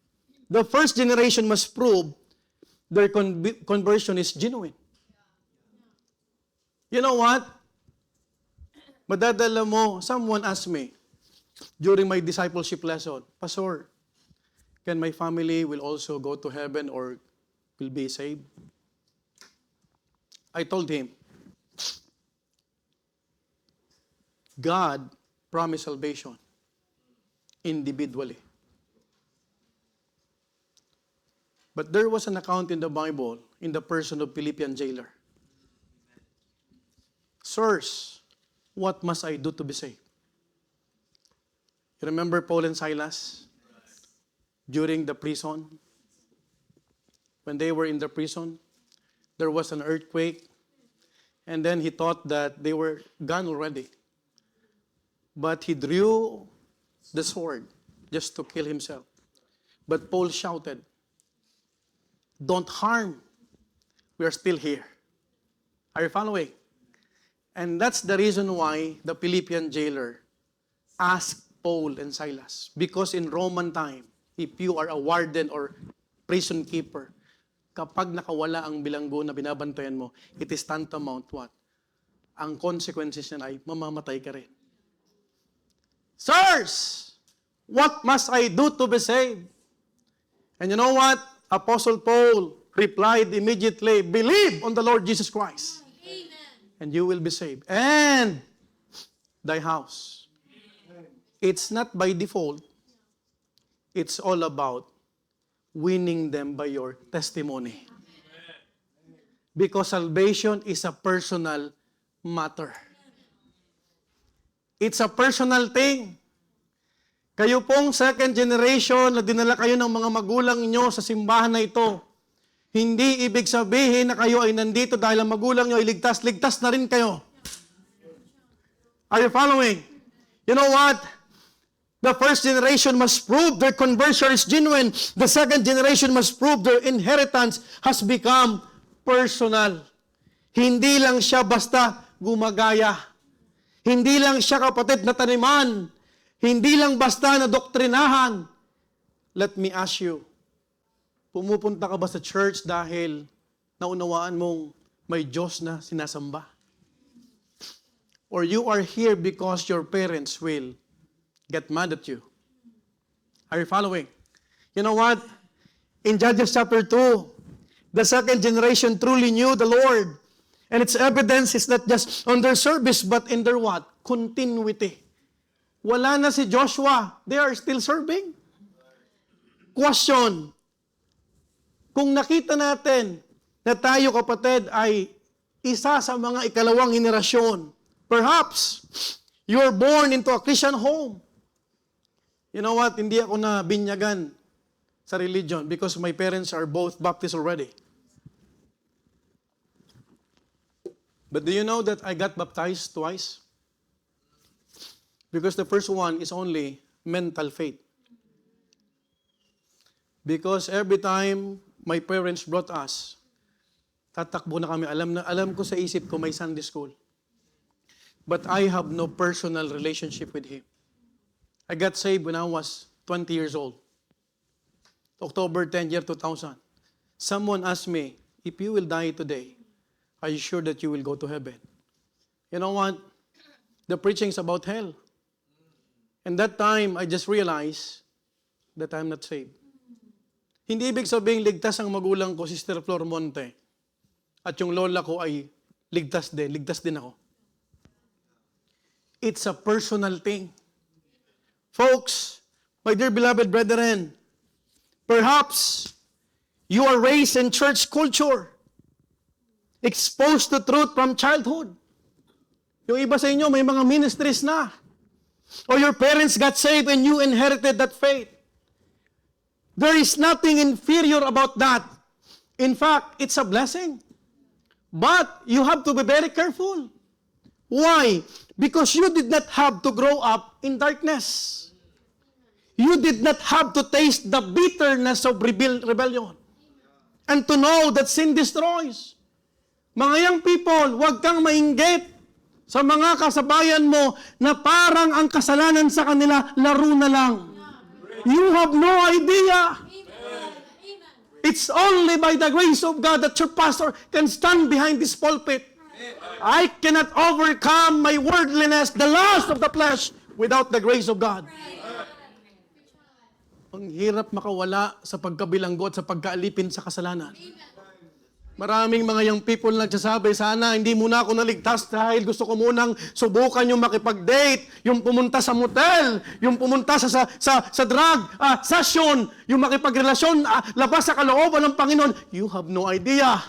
The first generation must prove their conversion is genuine. You know what? Madadala mo, someone asked me during my discipleship lesson, Pastor, can my family will also go to heaven or will be saved? I told him, God promised salvation individually. But there was an account in the Bible in the person of Philippian jailer. Sirs, what must I do to be saved? You remember Paul and Silas? During the prison? When they were in the prison, there was an earthquake. And then he thought that they were gone already. But he drew the sword just to kill himself. But Paul shouted, don't harm. We are still here. Are you following? And that's the reason why the Philippian jailer asked Paul and Silas. Because in Roman time, if you are a warden or prison keeper, kapag nakawala ang bilanggo na binabantayan mo, it is tantamount what? Ang consequences niya ay mamamatay ka rin. Sirs, what must I do to be saved? And you know what? Apostle Paul replied immediately, believe on the Lord Jesus Christ. Amen. And you will be saved. And thy house. It's not by default. It's all about winning them by your testimony. Because salvation is a personal matter. It's a personal thing. Kayo pong second generation na dinala kayo ng mga magulang nyo sa simbahan na ito, hindi ibig sabihin na kayo ay nandito dahil ang magulang nyo ay ligtas. Ligtas na rin kayo. Are you following? You know what? The first generation must prove their conversion is genuine. The second generation must prove their inheritance has become personal. Hindi lang siya basta gumagaya. Hindi lang siya kapatid na taniman. Hindi lang basta na doktrinahan. Let me ask you, pumupunta ka ba sa church dahil naunawaan mong may Diyos na sinasamba? Or you are here because your parents will get mad at you? Are you following? You know what? In Judges chapter 2, the second generation truly knew the Lord. And its evidence is not just on their service, but in their what? Continuity. Wala na si Joshua. They are still serving. Question. Kung nakita natin na tayo kapatid ay isa sa mga ikalawang henerasyon, perhaps you are born into a Christian home. You know what? Hindi ako na binyagan sa religion because my parents are both Baptist already. But do you know that I got baptized twice? Because the first one is only mental faith. Because every time my parents brought us, tatakbo na kami. Alam ko sa isip ko may Sunday school. But I have no personal relationship with Him. I got saved when I was 20 years old. October 10, year 2000. Someone asked me, if you will die today, are you sure that you will go to heaven? You know what? The preaching is about hell. And that time, I just realized that I'm not saved. Hindi ibig sabihin ligtas ang magulang ko, Sister Flor Monte, at yung lola ko ay ligtas din ako. It's a personal thing. Folks, my dear beloved brethren, perhaps you are raised in church culture, exposed to truth from childhood. Yung iba sa inyo, may mga ministries na. Or your parents got saved and you inherited that faith. There is nothing inferior about that. In fact, it's a blessing. But you have to be very careful. Why? Because you did not have to grow up in darkness. You did not have to taste the bitterness of rebellion. And to know that sin destroys. Mga young people, huwag kang mainggit sa mga kasabayan mo na parang ang kasalanan sa kanila, laro na lang. You have no idea. It's only by the grace of God that your pastor can stand behind this pulpit. I cannot overcome my worldliness, the lust of the flesh, without the grace of God. Ang hirap makawala sa pagkabilanggo at sa pagkaalipin sa kasalanan. Maraming mga young people nagsasabi, sana hindi muna ako naligtas dahil gusto ko munang subukan yung makipag-date, yung pumunta sa motel, yung pumunta sa drug session, yung makipagrelasyon labas sa kalooban ng Panginoon. You have no idea.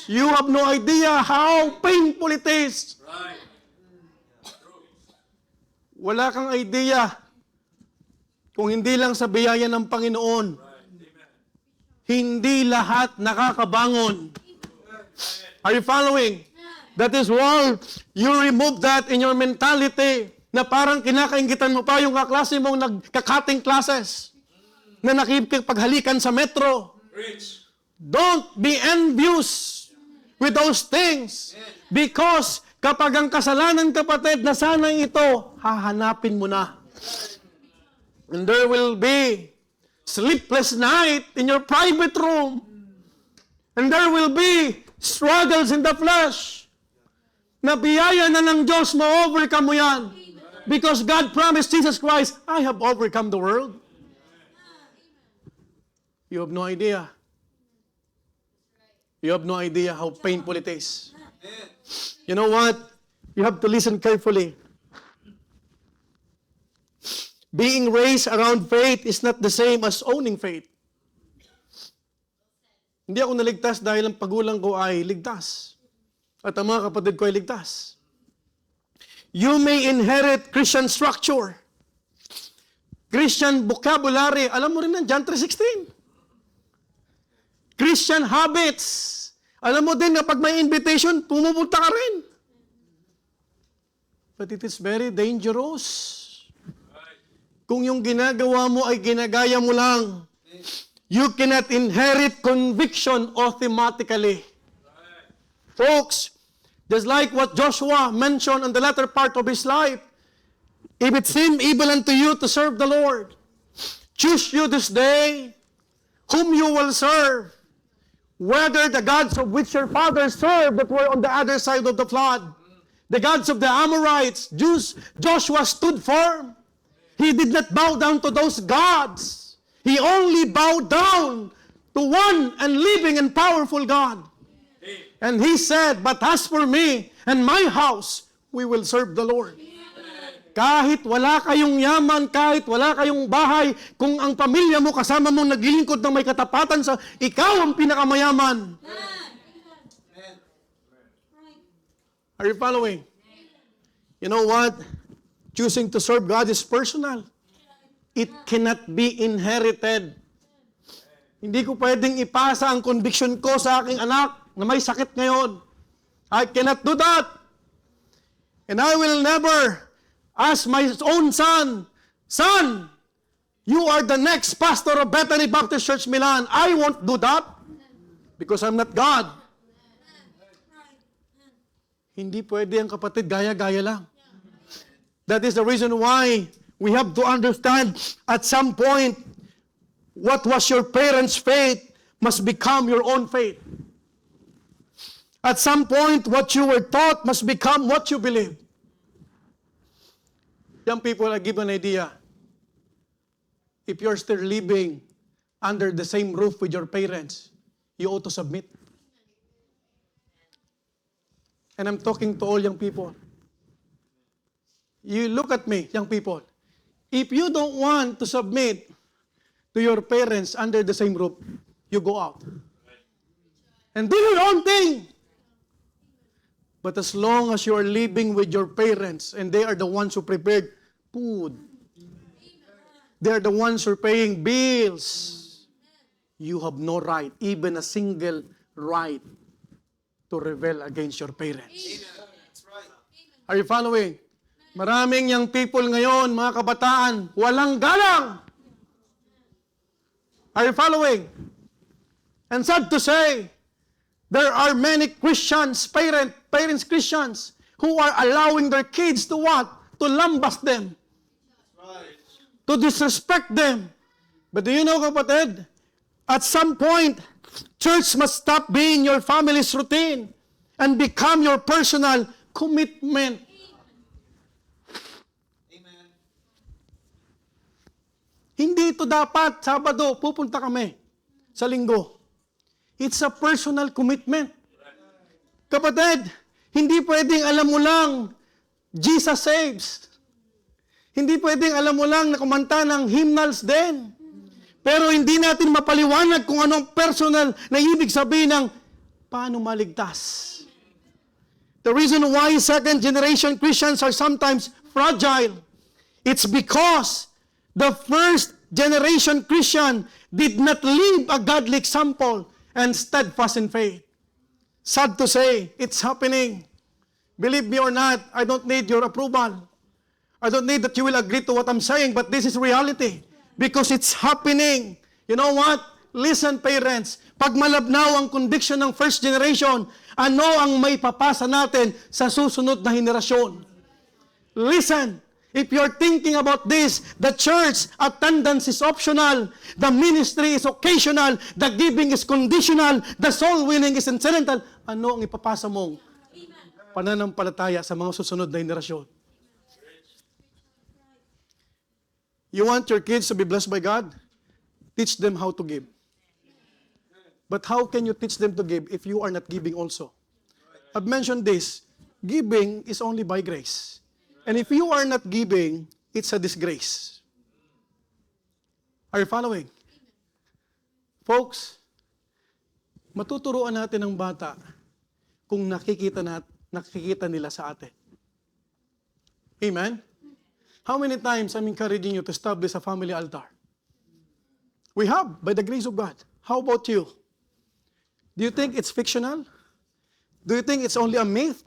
You have no idea how painful it is. Wala kang idea kung hindi lang sa biyaya ng Panginoon. Hindi lahat nakakabangon. Are you following? That is why you remove that in your mentality na parang kinakaingitan mo pa yung kaklase mong nagka-cutting classes na nakikipaghalikan sa metro. Don't be envious with those things because kapag ang kasalanan, kapatid, na sana ito, hahanapin mo na. And there will be sleepless night in your private room. And there will be struggles in the flesh. Na biyaya na ng Diyos, ma-overcome mo yan. Because God promised Jesus Christ, I have overcome the world. You have no idea. You have no idea how painful it is. You know what? You have to listen carefully. Being raised around faith is not the same as owning faith. Hindi ako naligtas dahil ang pagulang ko ay ligtas. At ang mga kapatid ko ay ligtas. You may inherit Christian structure. Christian vocabulary. Alam mo rin yan, John 3:16. Christian habits. Alam mo din na pag may invitation, pumupunta ka rin. But it is very dangerous. Kung yung ginagawa mo ay ginagaya mo lang, you cannot inherit conviction automatically. Folks, just like what Joshua mentioned on the latter part of his life, if it seemed evil unto you to serve the Lord, choose you this day whom you will serve, whether the gods of which your fathers served that were on the other side of the flood, the gods of the Amorites. Joshua stood firm. He did not bow down to those gods. He only bowed down to one and living and powerful God. And he said, but as for me and my house, we will serve the Lord. Kahit wala kayong yaman, kahit wala kayong bahay, kung ang pamilya mo kasama mong naglilingkod ng may katapatan sa ikaw ang pinakamayaman. Are you following? You know what? Choosing to serve God is personal. It cannot be inherited. Hindi ko pwedeng ipasa ang conviction ko sa aking anak na may sakit ngayon. I cannot do that. And I will never ask my own son, son, you are the next pastor of Bethany Baptist Church Milan. I won't do that because I'm not God. Hindi pwede ang kapatid, gaya-gaya lang. That is the reason why we have to understand at some point what was your parents' faith must become your own faith. At some point, what you were taught must become what you believe. Young people, I give an idea. If you're still living under the same roof with your parents, you ought to submit. And I'm talking to all young people. You look at me, young people. If you don't want to submit to your parents under the same roof, you go out. And do your own thing. But as long as you are living with your parents and they are the ones who prepared food, they are the ones who are paying bills, you have no right, even a single right, to rebel against your parents. Are you following? Maraming young people ngayon, mga kabataan, walang galang. Are you following? And sad to say, There are many Christians, parents Christians, who are allowing their kids to what? To lambast them. To disrespect them. But do you know, kapatid? At some point, church must stop being your family's routine and become your personal commitment. Amen. Hindi ito dapat, Sabado, pupunta kami sa linggo. It's a personal commitment. Kapatid, hindi pwedeng alam mo lang, Jesus saves. Hindi pwedeng alam mo lang na kumanta ng hymnals din. Pero hindi natin mapaliwanag kung anong personal na ibig sabihin ng paano maligtas. The reason why second-generation Christians are sometimes fragile, it's because the first-generation Christian did not live a godly example and steadfast in faith. Sad to say, it's happening. Believe me or not, I don't need your approval. I don't need that you will agree to what I'm saying, but this is reality. Because it's happening. You know what? Listen, parents. Pag malabnaw ang conviction ng first generation, ano ang may papasa natin sa susunod na henerasyon? Listen. If you're thinking about this, the church attendance is optional, the ministry is occasional, the giving is conditional, the soul winning is incidental. Ano ang ipapasa mong pananampalataya sa mga susunod na henerasyon? You want your kids to be blessed by God? Teach them how to give. But how can you teach them to give if you are not giving also? I've mentioned this. Giving is only by grace. And if you are not giving, it's a disgrace. Are you following? Folks, matuturuan natin ng bata kung nakikita nila sa atin. Amen? How many times I'm encouraging you to establish a family altar? We have, by the grace of God. How about you? Do you think it's fictional? Do you think it's only a myth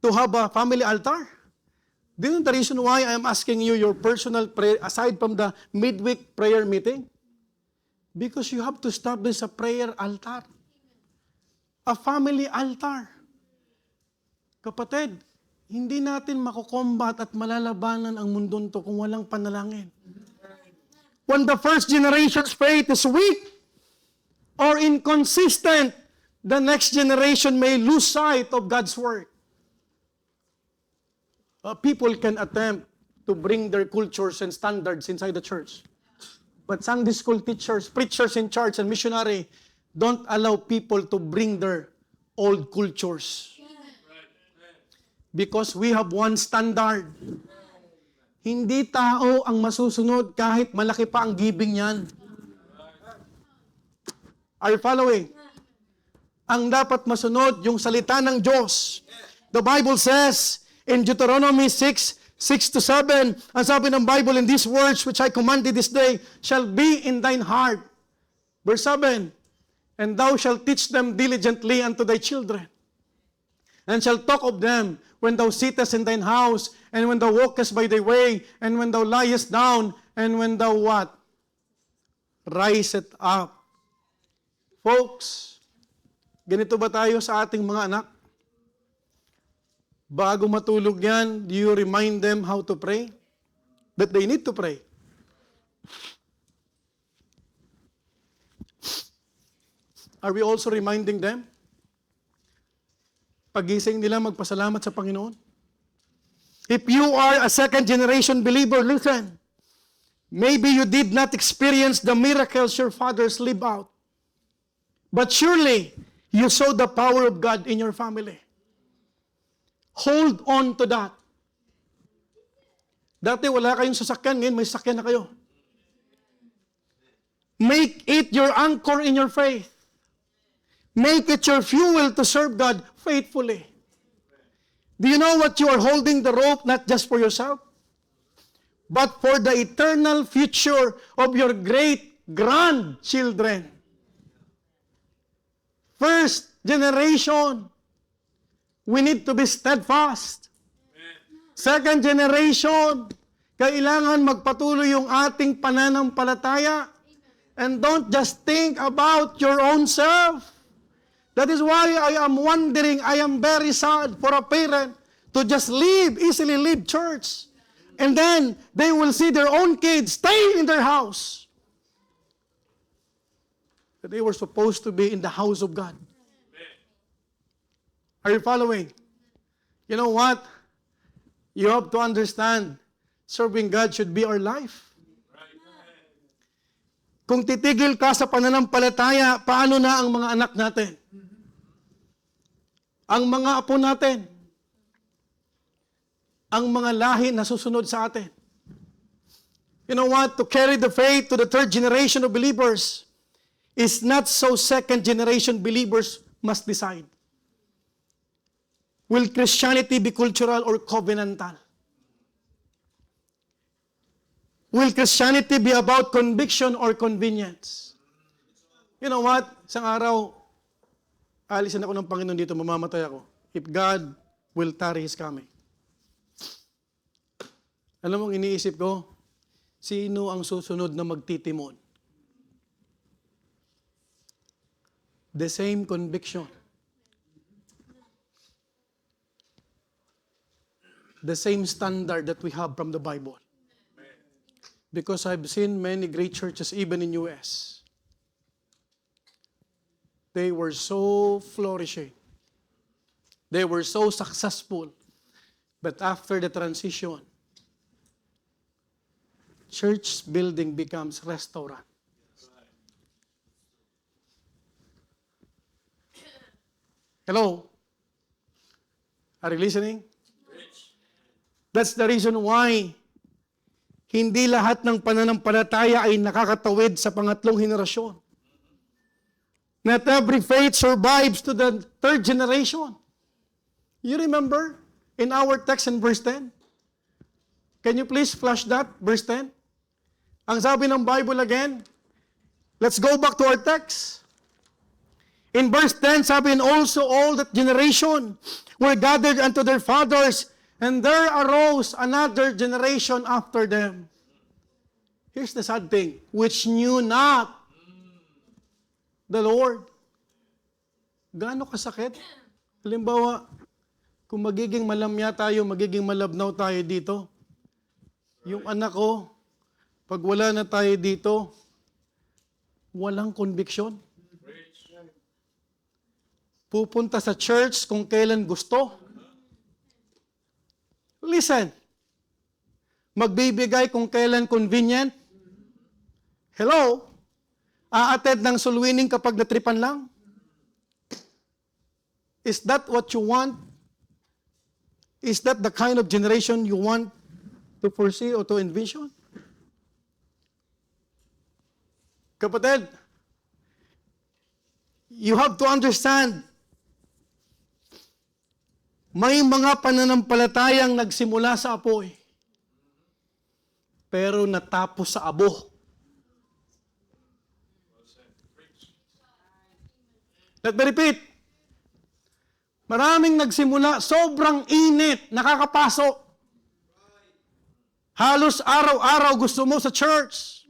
to have a family altar? This is the reason why I am asking you your personal prayer, aside from the midweek prayer meeting. Because you have to establish a prayer altar. A family altar. Kapatid, hindi natin makukombat at malalabanan ang mundong to kung walang panalangin. When the first generation's faith is weak or inconsistent, the next generation may lose sight of God's word. People can attempt to bring their cultures and standards inside the church. But Sunday school teachers, preachers in church, and missionary don't allow people to bring their old cultures. Because we have one standard. Hindi tao ang masusunod kahit malaki pa ang giving niyan. Are you following? Ang dapat masunod, yung salita ng Diyos. The Bible says in Deuteronomy 6:6-7, ang sabi ng Bible, in these words which I command thee this day shall be in thine heart. Verse 7, and thou shalt teach them diligently unto thy children, and shalt talk of them when thou sittest in thine house, and when thou walkest by thy way, and when thou liest down, and when thou what? Risest up. Folks, ganito ba tayo sa ating mga anak? Bago matulog yan, do you remind them how to pray? That they need to pray. Are we also reminding them? Pagising nila, magpasalamat sa Panginoon. If you are a second-generation believer, listen. Maybe you did not experience the miracles your fathers live out. But surely, you saw the power of God in your family. Hold on to that. Dati wala kayong sasakyan, ngayon may sasakyan na kayo. Make it your anchor in your faith. Make it your fuel to serve God faithfully. Do you know what you are holding the rope not just for yourself, but for the eternal future of your great grandchildren? First generation, we need to be steadfast. Second generation, kailangan magpatuloy yung ating pananampalataya. And don't just think about your own self. That is why I am wondering, I am very sad for a parent to just easily leave church. And then they will see their own kids staying in their house. But they were supposed to be in the house of God. Are you following? You know what? You have to understand, serving God should be our life. Kung titigil ka sa pananampalataya, paano na ang mga anak natin? Ang mga apo natin? Ang mga lahi na susunod sa atin? You know what? To carry the faith to the third generation of believers is not so second generation believers must decide. Will Christianity be cultural or covenantal? Will Christianity be about conviction or convenience? You know what? Isang araw, alisin ako ng Panginoon dito, mamamatay ako. If God will tarry His coming. Alam mo, iniisip ko, sino ang susunod na magtitimon? The same conviction. The same standard that we have from the Bible. Because I've seen many great churches, even in U.S., they were so flourishing. They were so successful. But after the transition, church building becomes restaurant. Hello? Are you listening? That's the reason why hindi lahat ng pananampalataya ay nakakatawid sa pangatlong henerasyon. Not every faith survives to the third generation. You remember in our text in verse 10? Can you please flash that, verse 10? Ang sabi ng Bible again, let's go back to our text. In verse 10, sabi, and also all that generation were gathered unto their fathers, and there arose another generation after them. Here's the sad thing, which knew not the Lord. Gaano kasakit? Halimbawa, kung magiging malamya tayo, magiging malabnaw tayo dito, yung anak ko, pag wala na tayo dito, walang conviction. Pupunta sa church kung kailan gusto. Listen, magbibigay kung kailan convenient. Hello? Aattend ng soul winning kapag natripan lang? Is that what you want? Is that the kind of generation you want to foresee or to envision? Kapatid, you have to understand, may mga pananampalatayang nagsimula sa apoy, pero natapos sa abo. Let me repeat. Maraming nagsimula, sobrang init, nakakapasok. Halos araw-araw gusto mo sa church.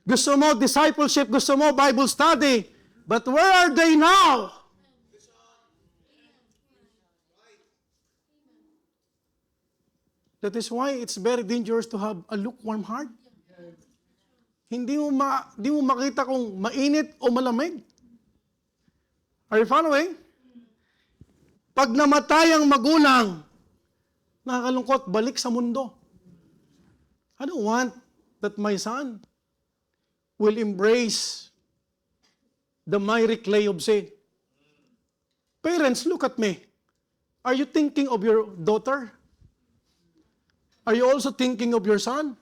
Gusto mo discipleship, gusto mo Bible study. But where are they now? That is why it's very dangerous to have a lukewarm heart. Hindi mo makita kung mainit o malamig. Are you following? Pag namatay ang magulang, nakakalungkot, balik sa mundo. I don't want that my son will embrace the miry clay of sin. Parents, look at me. Are you thinking of your daughter? Are you also thinking of your son?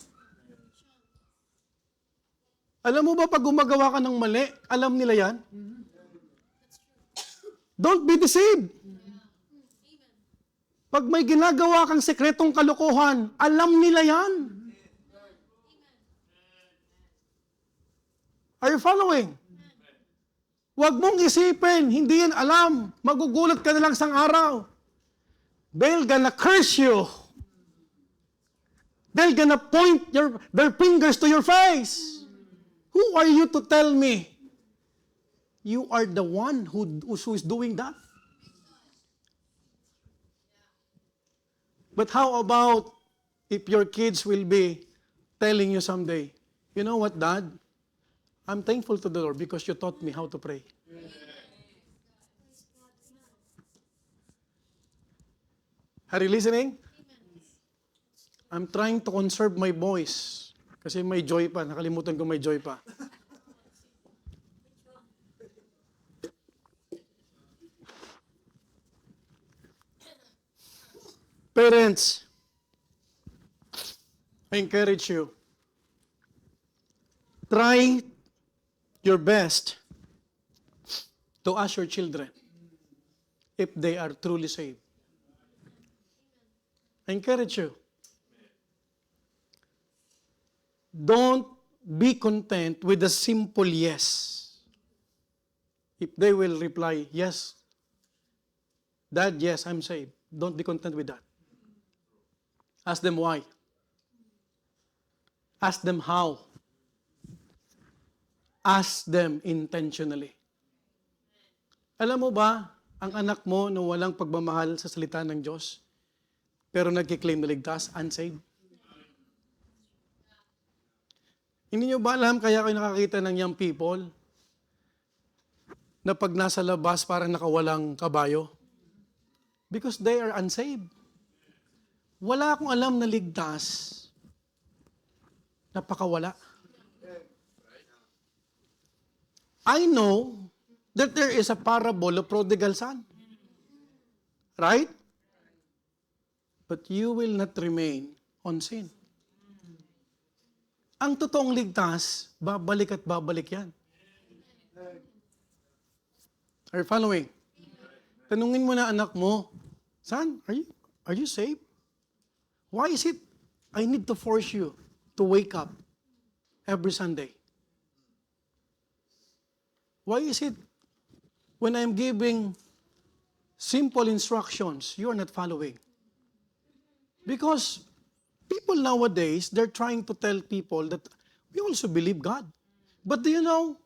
Alam mo ba pag gumagawa ka ng mali, alam nila yan? Don't be deceived. Pag may ginagawa kang sekretong kalokohan, alam nila yan. Are you following? Huwag mong isipin, hindi yan alam. Magugulat ka na lang sang araw. They're gonna curse you. They're gonna point their fingers to your face. Who are you to tell me You are the one who is doing that. But how about if your kids will be telling you someday, you know what, Dad? I'm thankful to the Lord because you taught me how to pray. Are you listening? I'm trying to conserve my voice. Kasi may joy pa. Nakalimutan ko may joy pa. Parents, I encourage you, try your best to ask your children if they are truly saved. I encourage you. Don't be content with a simple yes. If they will reply, yes, Dad, yes, I'm saved. Don't be content with that. Ask them why. Ask them how. Ask them intentionally. Alam mo ba, ang anak mo na walang pagmamahal sa salita ng Diyos, pero nagkiklaim na ligtas, unsaved? Hindi nyo ba alam kaya kayo nakakita ng young people na pag nasa labas parang nakawalang kabayo? Because they are unsaved. Wala akong alam na ligtas. Napakawala. I know that there is a parable of prodigal son. Right? But you will not remain on sin. Ang totoong ligtas, babalik at babalik yan. Are you following? Tanungin mo na anak mo, son, are you saved? Why is it I need to force you to wake up every Sunday? Why is it when I'm giving simple instructions, you are not following? Because people nowadays, they're trying to tell people that we also believe God. But do you know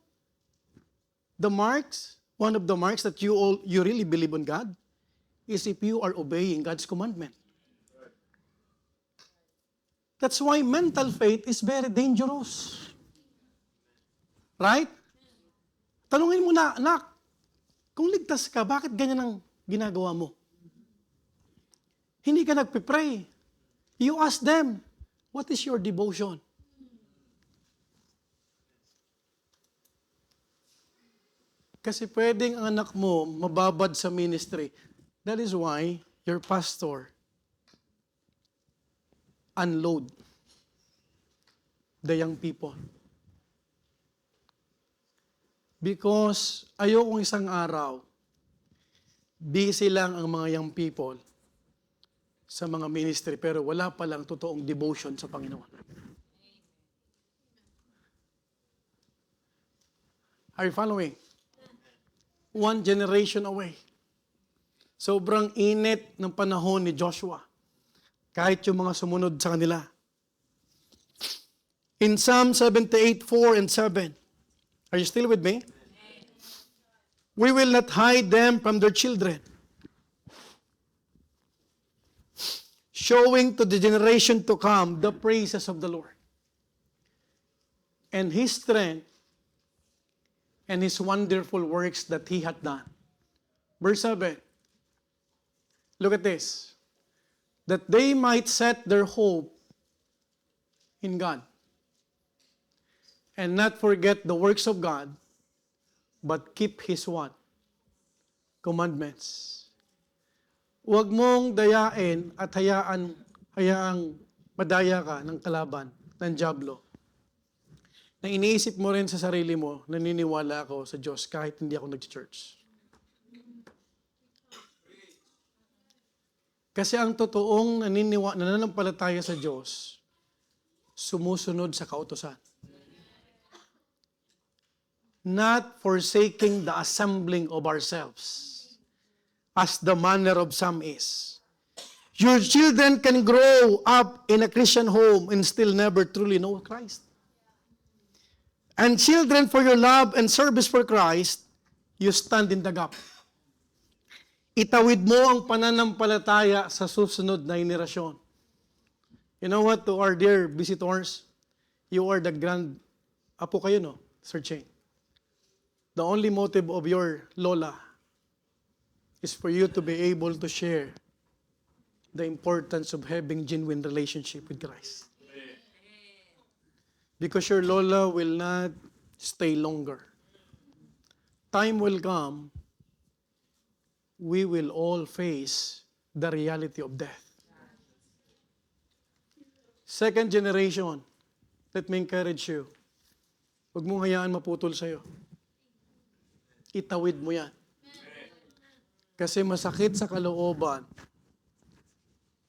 the marks? One of the marks that you really believe on God is if you are obeying God's commandment. That's why mental faith is very dangerous. Right? Tanungin mo na, anak, kung ligtas ka, bakit ganyan ang ginagawa mo? Hindi ka nagpipray. You ask them, what is your devotion? Kasi pwedeng ang anak mo mababad sa ministry. That is why your pastor unload the young people. Because ayokong isang araw, busy lang ang mga young people sa mga ministry, pero wala palang totoong devotion sa Panginoon. Are you following? One generation away. Sobrang init ng panahon ni Joshua. Kahit yung mga sumunod sa kanila. In Psalm 78:4 and 7, are you still with me? We will not hide them from their children, showing to the generation to come the praises of the Lord and His strength and His wonderful works that He hath done. Verse 7. Look at this. That they might set their hope in God and not forget the works of God, but keep His what? Commandments. Huwag mong dayain at hayaang madaya ka ng kalaban, ng dyablo. Na iniisip mo rin sa sarili mo, naniniwala ako sa Diyos kahit hindi ako nag-church. Kasi ang totoong nananampalataya sa Diyos, sumusunod sa kautusan. Not forsaking the assembling of ourselves, as the manner of some is. Your children can grow up in a Christian home and still never truly know Christ. And children, for your love and service for Christ, You stand in the gap. Itawid mo ang pananampalataya sa susunod na henerasyon. You know what, to our dear visitors, you are the grand, apo kayo, no, Sir Cheng. The only motive of your lola is for you to be able to share the importance of having genuine relationship with Christ. Because your lola will not stay longer. Time will come, we will all face the reality of death. Second generation, let me encourage you. Huwag mong hayaan maputol sa'yo. Itawid mo yan. Kasi masakit sa kalooban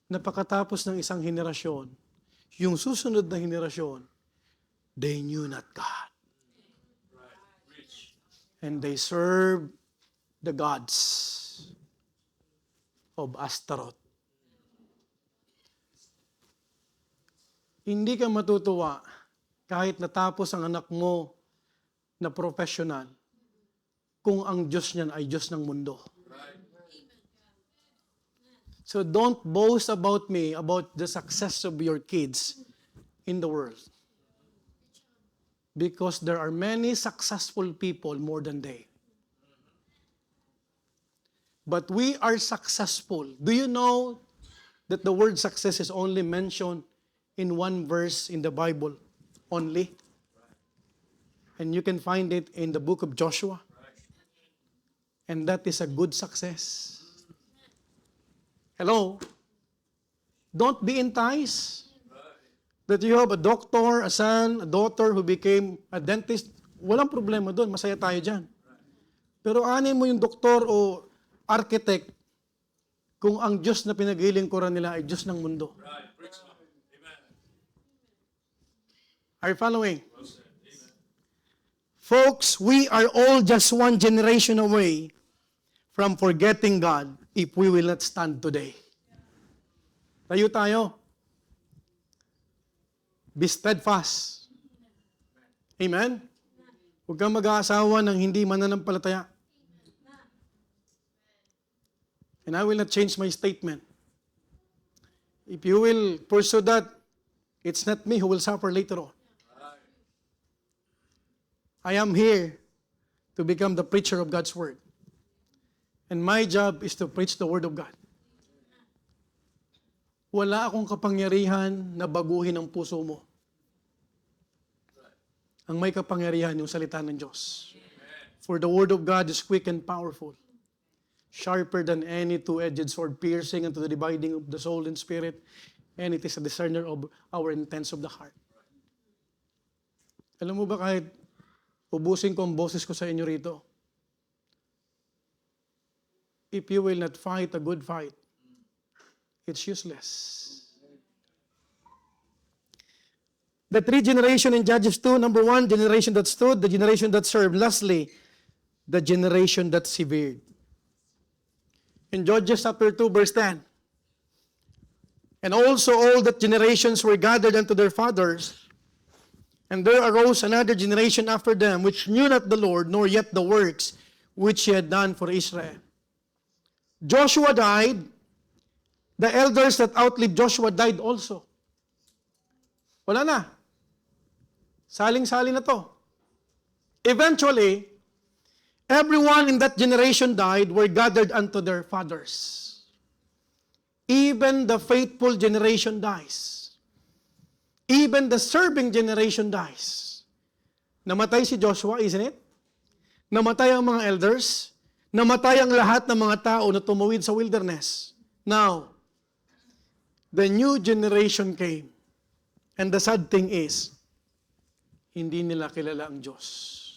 na pagkatapos ng isang henerasyon, yung susunod na henerasyon, they knew not God. And they served the gods of Astaroth. Hindi ka matutuwa kahit natapos ang anak mo na professional kung ang Diyos niyan ay Diyos ng mundo. So don't boast about me about the success of your kids in the world. Because there are many successful people more than they. But we are successful. Do you know that the word success is only mentioned in one verse in the Bible only? And you can find it in the book of Joshua. And that is a good success. Hello? Don't be enticed that you have a doctor, a son, a daughter who became a dentist. Walang problema doon. Masaya tayo dyan. Pero anin mo yung doktor o architect kung ang Diyos na pinaglilingkuran nila ay Diyos ng mundo. Are you following? Folks, we are all just one generation away from forgetting God if we will not stand today. Tayo tayo. Be steadfast. Amen? Huwag kang mag-aasawa ng hindi mananampalataya. And I will not change my statement. If you will pursue that, it's not me who will suffer later on. I am here to become the preacher of God's Word. And my job is to preach the Word of God. Wala akong kapangyarihan na baguhin ang puso mo. Ang may kapangyarihan yung salita ng Diyos. For the Word of God is quick and powerful, sharper than any two-edged sword, piercing unto the dividing of the soul and spirit, and it is a discerner of our intents of the heart. Alam mo ba, kahit ubusin ko ang boses ko sa inyo rito, if you will not fight a good fight, it's useless. The three generations in Judges 2, number 1, generation that stood, the generation that served. Lastly, the generation that severed. In Judges chapter 2, verse 10, and also all that generations were gathered unto their fathers, and there arose another generation after them, which knew not the Lord, nor yet the works which he had done for Israel. Joshua died. The elders that outlived Joshua died also. Wala na. Saling-sali na to. Eventually, everyone in that generation died, were gathered unto their fathers. Even the faithful generation dies. Even the serving generation dies. Namatay si Joshua, isn't it? Namatay ang mga elders. Namatay ang lahat ng mga tao na tumawid sa wilderness. Now, the new generation came. And the sad thing is, hindi nila kilala ang Diyos.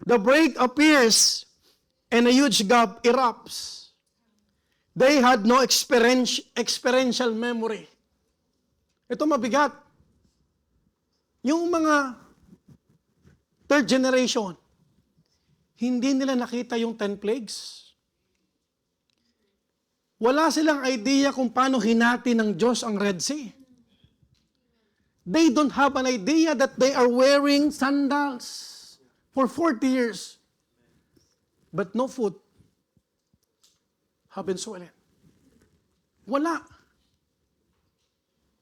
The break appears and a huge gap erupts. They had no experiential memory. Ito mabigat. Yung mga third generation, hindi nila nakita yung 10 plagues. Wala silang idea kung paano hinati ng Diyos ang Red Sea. They don't have an idea that they are wearing sandals for 40 years. But no food have been swollen. Wala.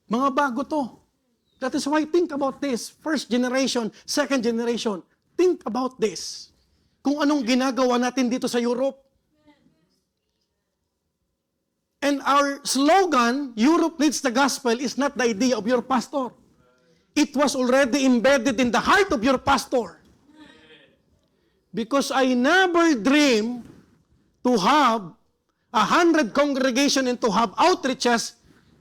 Mga bago to. That is why think about this. First generation, second generation. Think about this. Kung anong ginagawa natin dito sa Europe. And our slogan, Europe needs the gospel, is not the idea of your pastor. It was already embedded in the heart of your pastor. Because I never dream to have 100 congregation and to have outreaches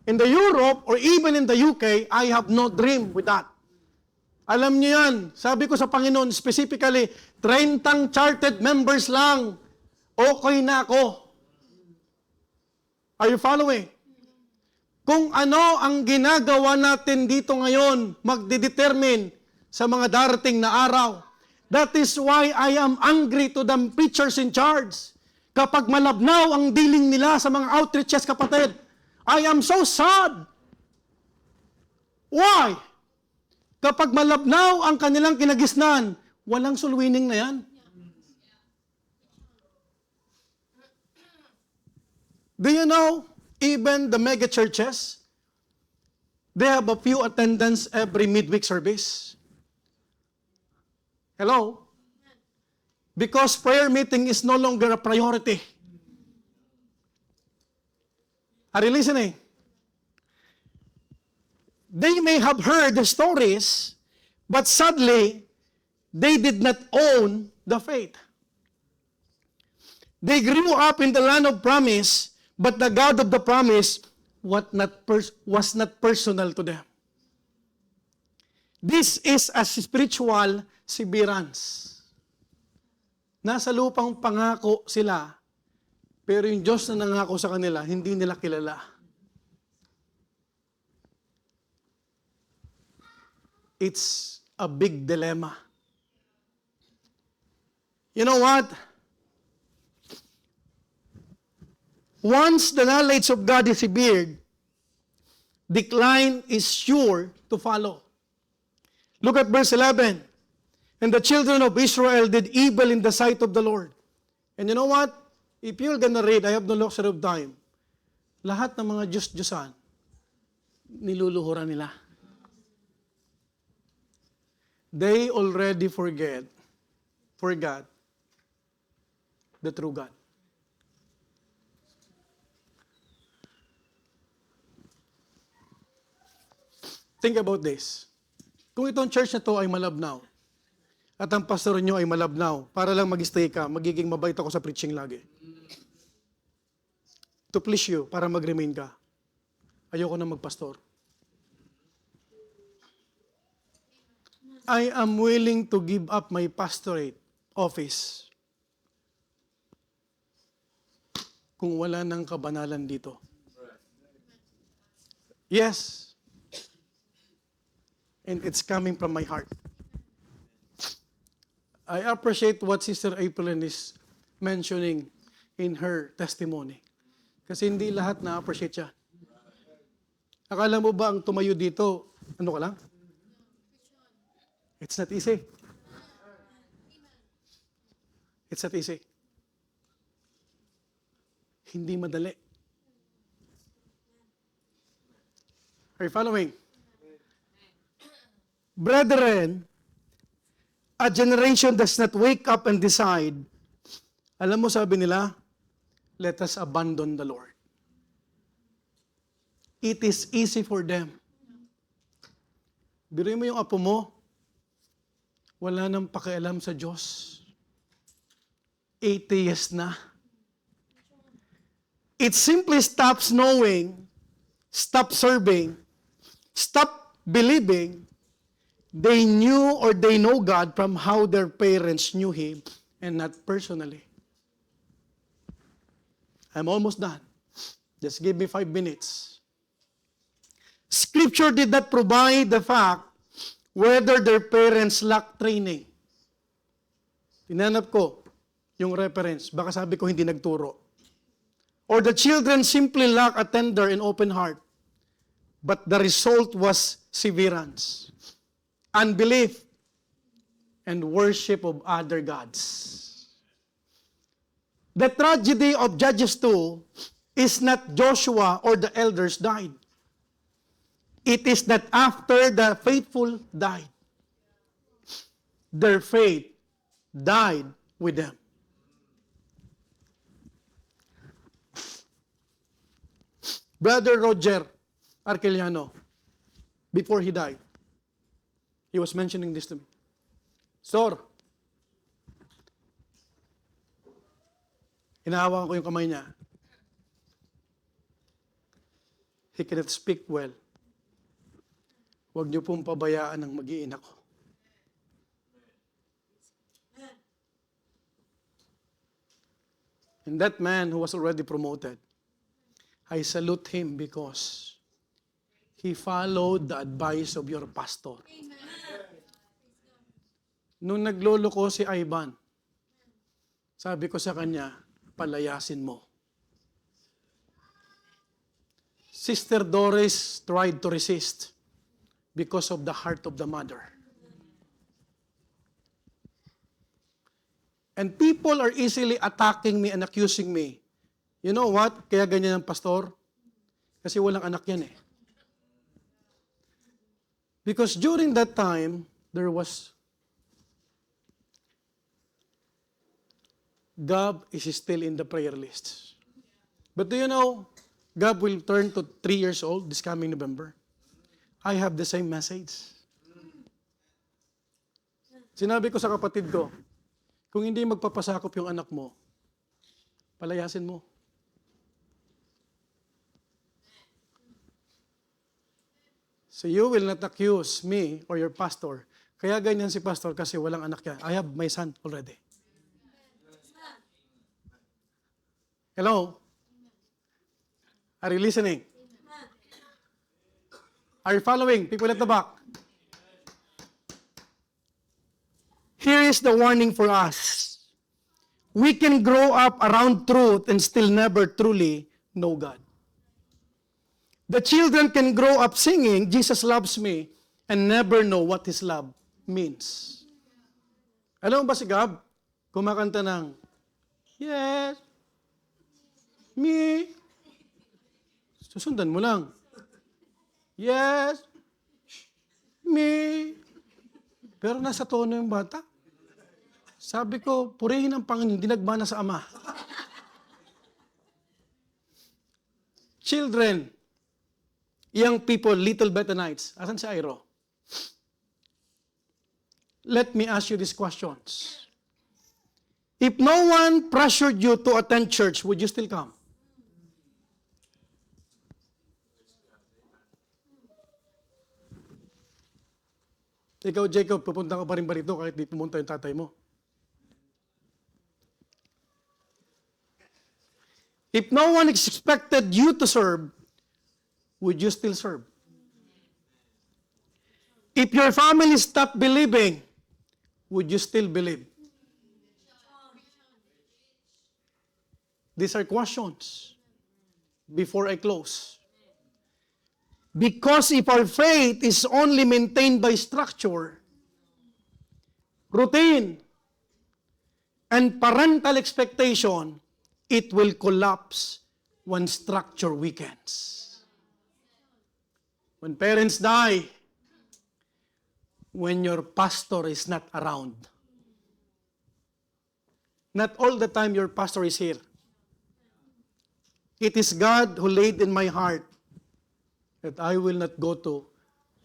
in the Europe or even in the UK. I have no dream with that. Alam niyo yan, sabi ko sa Panginoon, specifically, 30 charted members lang, okay na ako. Are you following? Kung ano ang ginagawa natin dito ngayon, magdidetermine sa mga darating na araw. That is why I am angry to the preachers in charge. Kapag malabnaw ang dealing nila sa mga outreaches, kapatid, I am so sad. Why? Kapag malabnaw ang kanilang kinagisnan, walang soul winning na yan. Do you know, even the mega churches, they have a few attendants every midweek service. Hello? Because prayer meeting is no longer a priority. Are you listening? They may have heard the stories, but sadly, they did not own the faith. They grew up in the land of promise, but the God of the promise was not personal to them. This is a spiritual severance. Nasa lupang pangako sila, pero yung Diyos na nangako sa kanila, hindi nila kilala. It's a big dilemma. You know what? Once the knowledge of God is severed, decline is sure to follow. Look at verse 11. And the children of Israel did evil in the sight of the Lord. And you know what? If you're gonna read, I have no luxury of time, lahat ng mga Diyos-Diyosan, niluluhuran nila. They already forgot the true God. Think about this. Kung itong church na to ay malabnaw, at ang pastor nyo ay malabnaw, para lang mag-stay ka, magiging mabait ako sa preaching lagi. To please you, para mag-remain ka. Ayoko na magpastor. I am willing to give up my pastorate office kung wala ng kabanalan dito. Yes. And it's coming from my heart. I appreciate what Sister April is mentioning in her testimony. Kasi hindi lahat na-appreciate siya. Akala mo ba ang tumayo dito, ano ka lang? It's not easy. It's not easy. Hindi madali. Are you following? Brethren, a generation does not wake up and decide. Alam mo, sabi nila, let us abandon the Lord. It is easy for them. Biruin mo yung apo mo, wala nang pakialam sa Diyos. 80 years na. It simply stops knowing, stop serving, stop believing. They knew or they know God from how their parents knew Him and not personally. I'm almost done. Just give me 5 minutes. Scripture did not provide the fact whether their parents lacked training. Tinanap ko yung reference. Baka sabi ko hindi nagturo. Or the children simply lack a tender and open heart. But the result was severance, unbelief, and worship of other gods. The tragedy of Judges 2 is not Joshua or the elders died. It is that after the faithful died, their faith died with them. Brother Roger Arqueliano, before he died, he was mentioning this to me. Sir, hinahawakan ko yung kamay niya. He cannot speak well. Huwag niyo pong pabayaan ang mag-iina ko. And that man who was already promoted, I salute him because he followed the advice of your pastor. Nung naglolo ko si Ivan, sabi ko sa kanya, palayasin mo. Sister Doris tried to resist because of the heart of the mother. And people are easily attacking me and accusing me. You know what? Kaya ganyan ang pastor? Kasi walang anak yan eh. Because during that time, there was Gab is still in the prayer list. But do you know, Gab will turn to 3 years old this coming November. I have the same message. Sinabi ko sa kapatid ko, kung hindi magpapasakop yung anak mo, palayasin mo. So you will not accuse me or your pastor. Kaya ganyan si pastor kasi walang anak yan. I have my son already. Hello? Are you listening? Are you following? People at the back. Here is the warning for us. We can grow up around truth and still never truly know God. The children can grow up singing, Jesus loves me, and never know what His love means. Alam mo ba si Gab? Kumakanta ng, yes, me. Susundan mo lang. Yes, me. Pero nasa tono yung bata. Sabi ko, purihin ang Panginoon, dinagmana sa Ama. Children, young people, little Bethanites. Asan si Iro? Let me ask you these questions. If no one pressured you to attend church, would you still come? Ikaw, Jacob, pupunta ka pa rin ba rito kahit di pumunta yung tatay mo? If no one expected you to serve, would you still serve? If your family stopped believing, would you still believe? These are questions before I close. Because if our faith is only maintained by structure, routine, and parental expectation, it will collapse when structure weakens. When parents die, when your pastor is not around. Not all the time your pastor is here. It is God who laid in my heart that I will not go to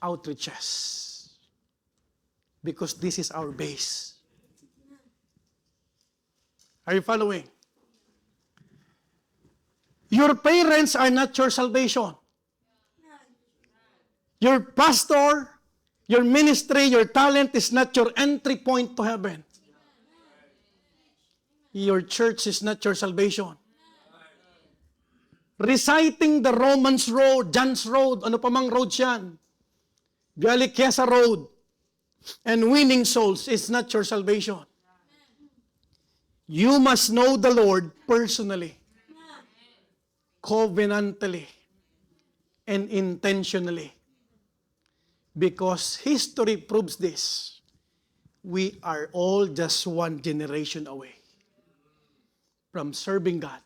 outreaches because this is our base. Are you following? Your parents are not your salvation. Your pastor, your ministry, your talent is not your entry point to heaven. Your church is not your salvation. Reciting the Romans Road, John's Road, ano pa mang road yan, Bialiquesa Road, and winning souls is not your salvation. You must know the Lord personally, covenantally, and intentionally. Because history proves this. we are all just one generation away from serving God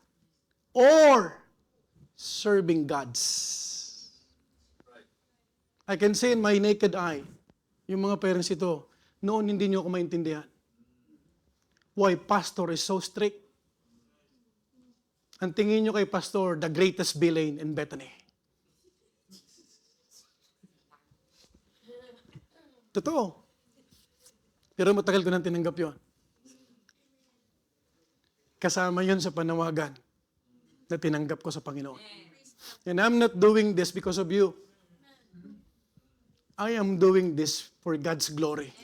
or serving gods. I can say in my naked eye, yung mga parents ito, noon hindi nyo ako maintindihan. Why pastor is so strict? Ang tingin nyo kay pastor, the greatest villain in Bethany. Totoo. Pero matagal ko nang tinanggap yon. Kasama yon sa panawagan na tinanggap ko sa Panginoon. And I'm not doing this because of you. I am doing this for God's glory.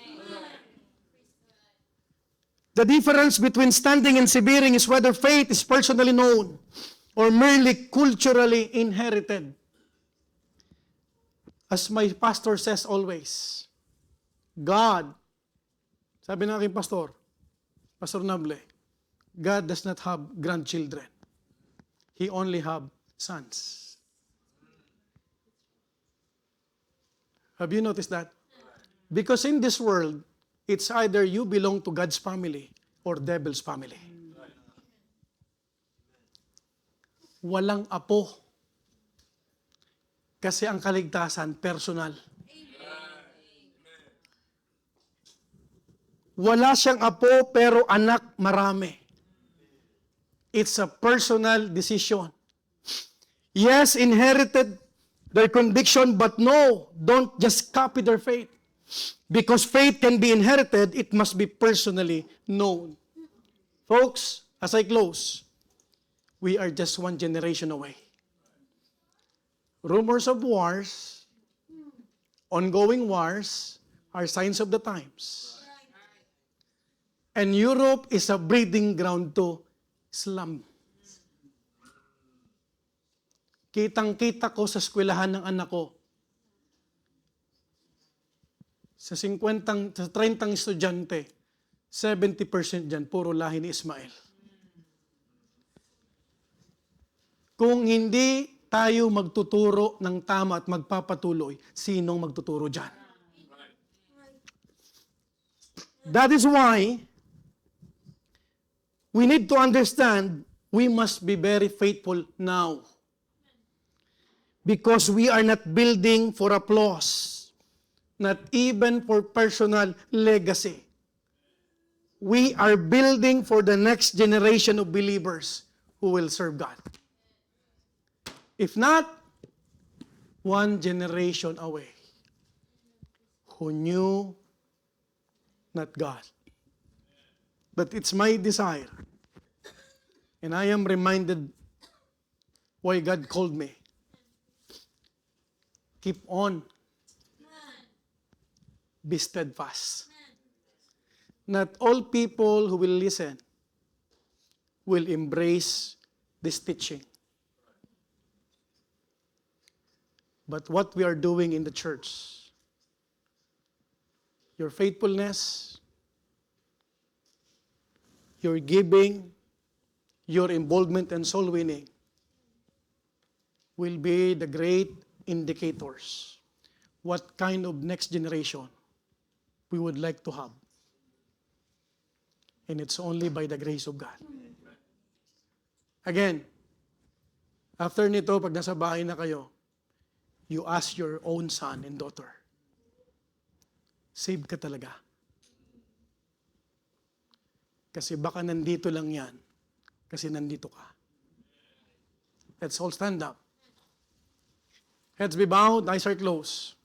The difference between standing and severing is whether faith is personally known or merely culturally inherited. As my pastor says always, God, sabi ng aking pastor, Pastor Nable, God does not have grandchildren. He only have sons. Have you noticed that? Because in this world, it's either you belong to God's family or devil's family. Walang apo. Kasi ang kaligtasan, personal. Wala siyang apo pero anak marami. It's a personal decision. Yes, inherited their conviction, but no, don't just copy their faith. Because faith can be inherited, it must be personally known. Folks, as I close, we are just one generation away. Rumors of wars, ongoing wars, are signs of the times. And Europe is a breeding ground to Islam. Kitang-kita ko sa eskwelahan ng anak ko. Sa 30 estudyante, 70% dyan, puro lahi ni Ismail. Kung hindi tayo magtuturo ng tama at magpapatuloy, sinong magtuturo dyan? That is why we need to understand we must be very faithful now. Because we are not building for applause, not even for personal legacy. We are building for the next generation of believers who will serve God. If not, one generation away who knew not God. But it's my desire, and I am reminded why God called me. Keep on. Be steadfast. Not all people who will listen will embrace this teaching. But what we are doing in the church, your faithfulness, your giving, your involvement in soul winning will be the great indicators what kind of next generation we would like to have. And it's only by the grace of God. Again, after nito, pag nasa bahay na kayo, you ask your own son and daughter, saved ka talaga? Kasi baka nandito lang yan, kasi nandito ka. Let's all stand up. Heads be bowed, eyes are closed.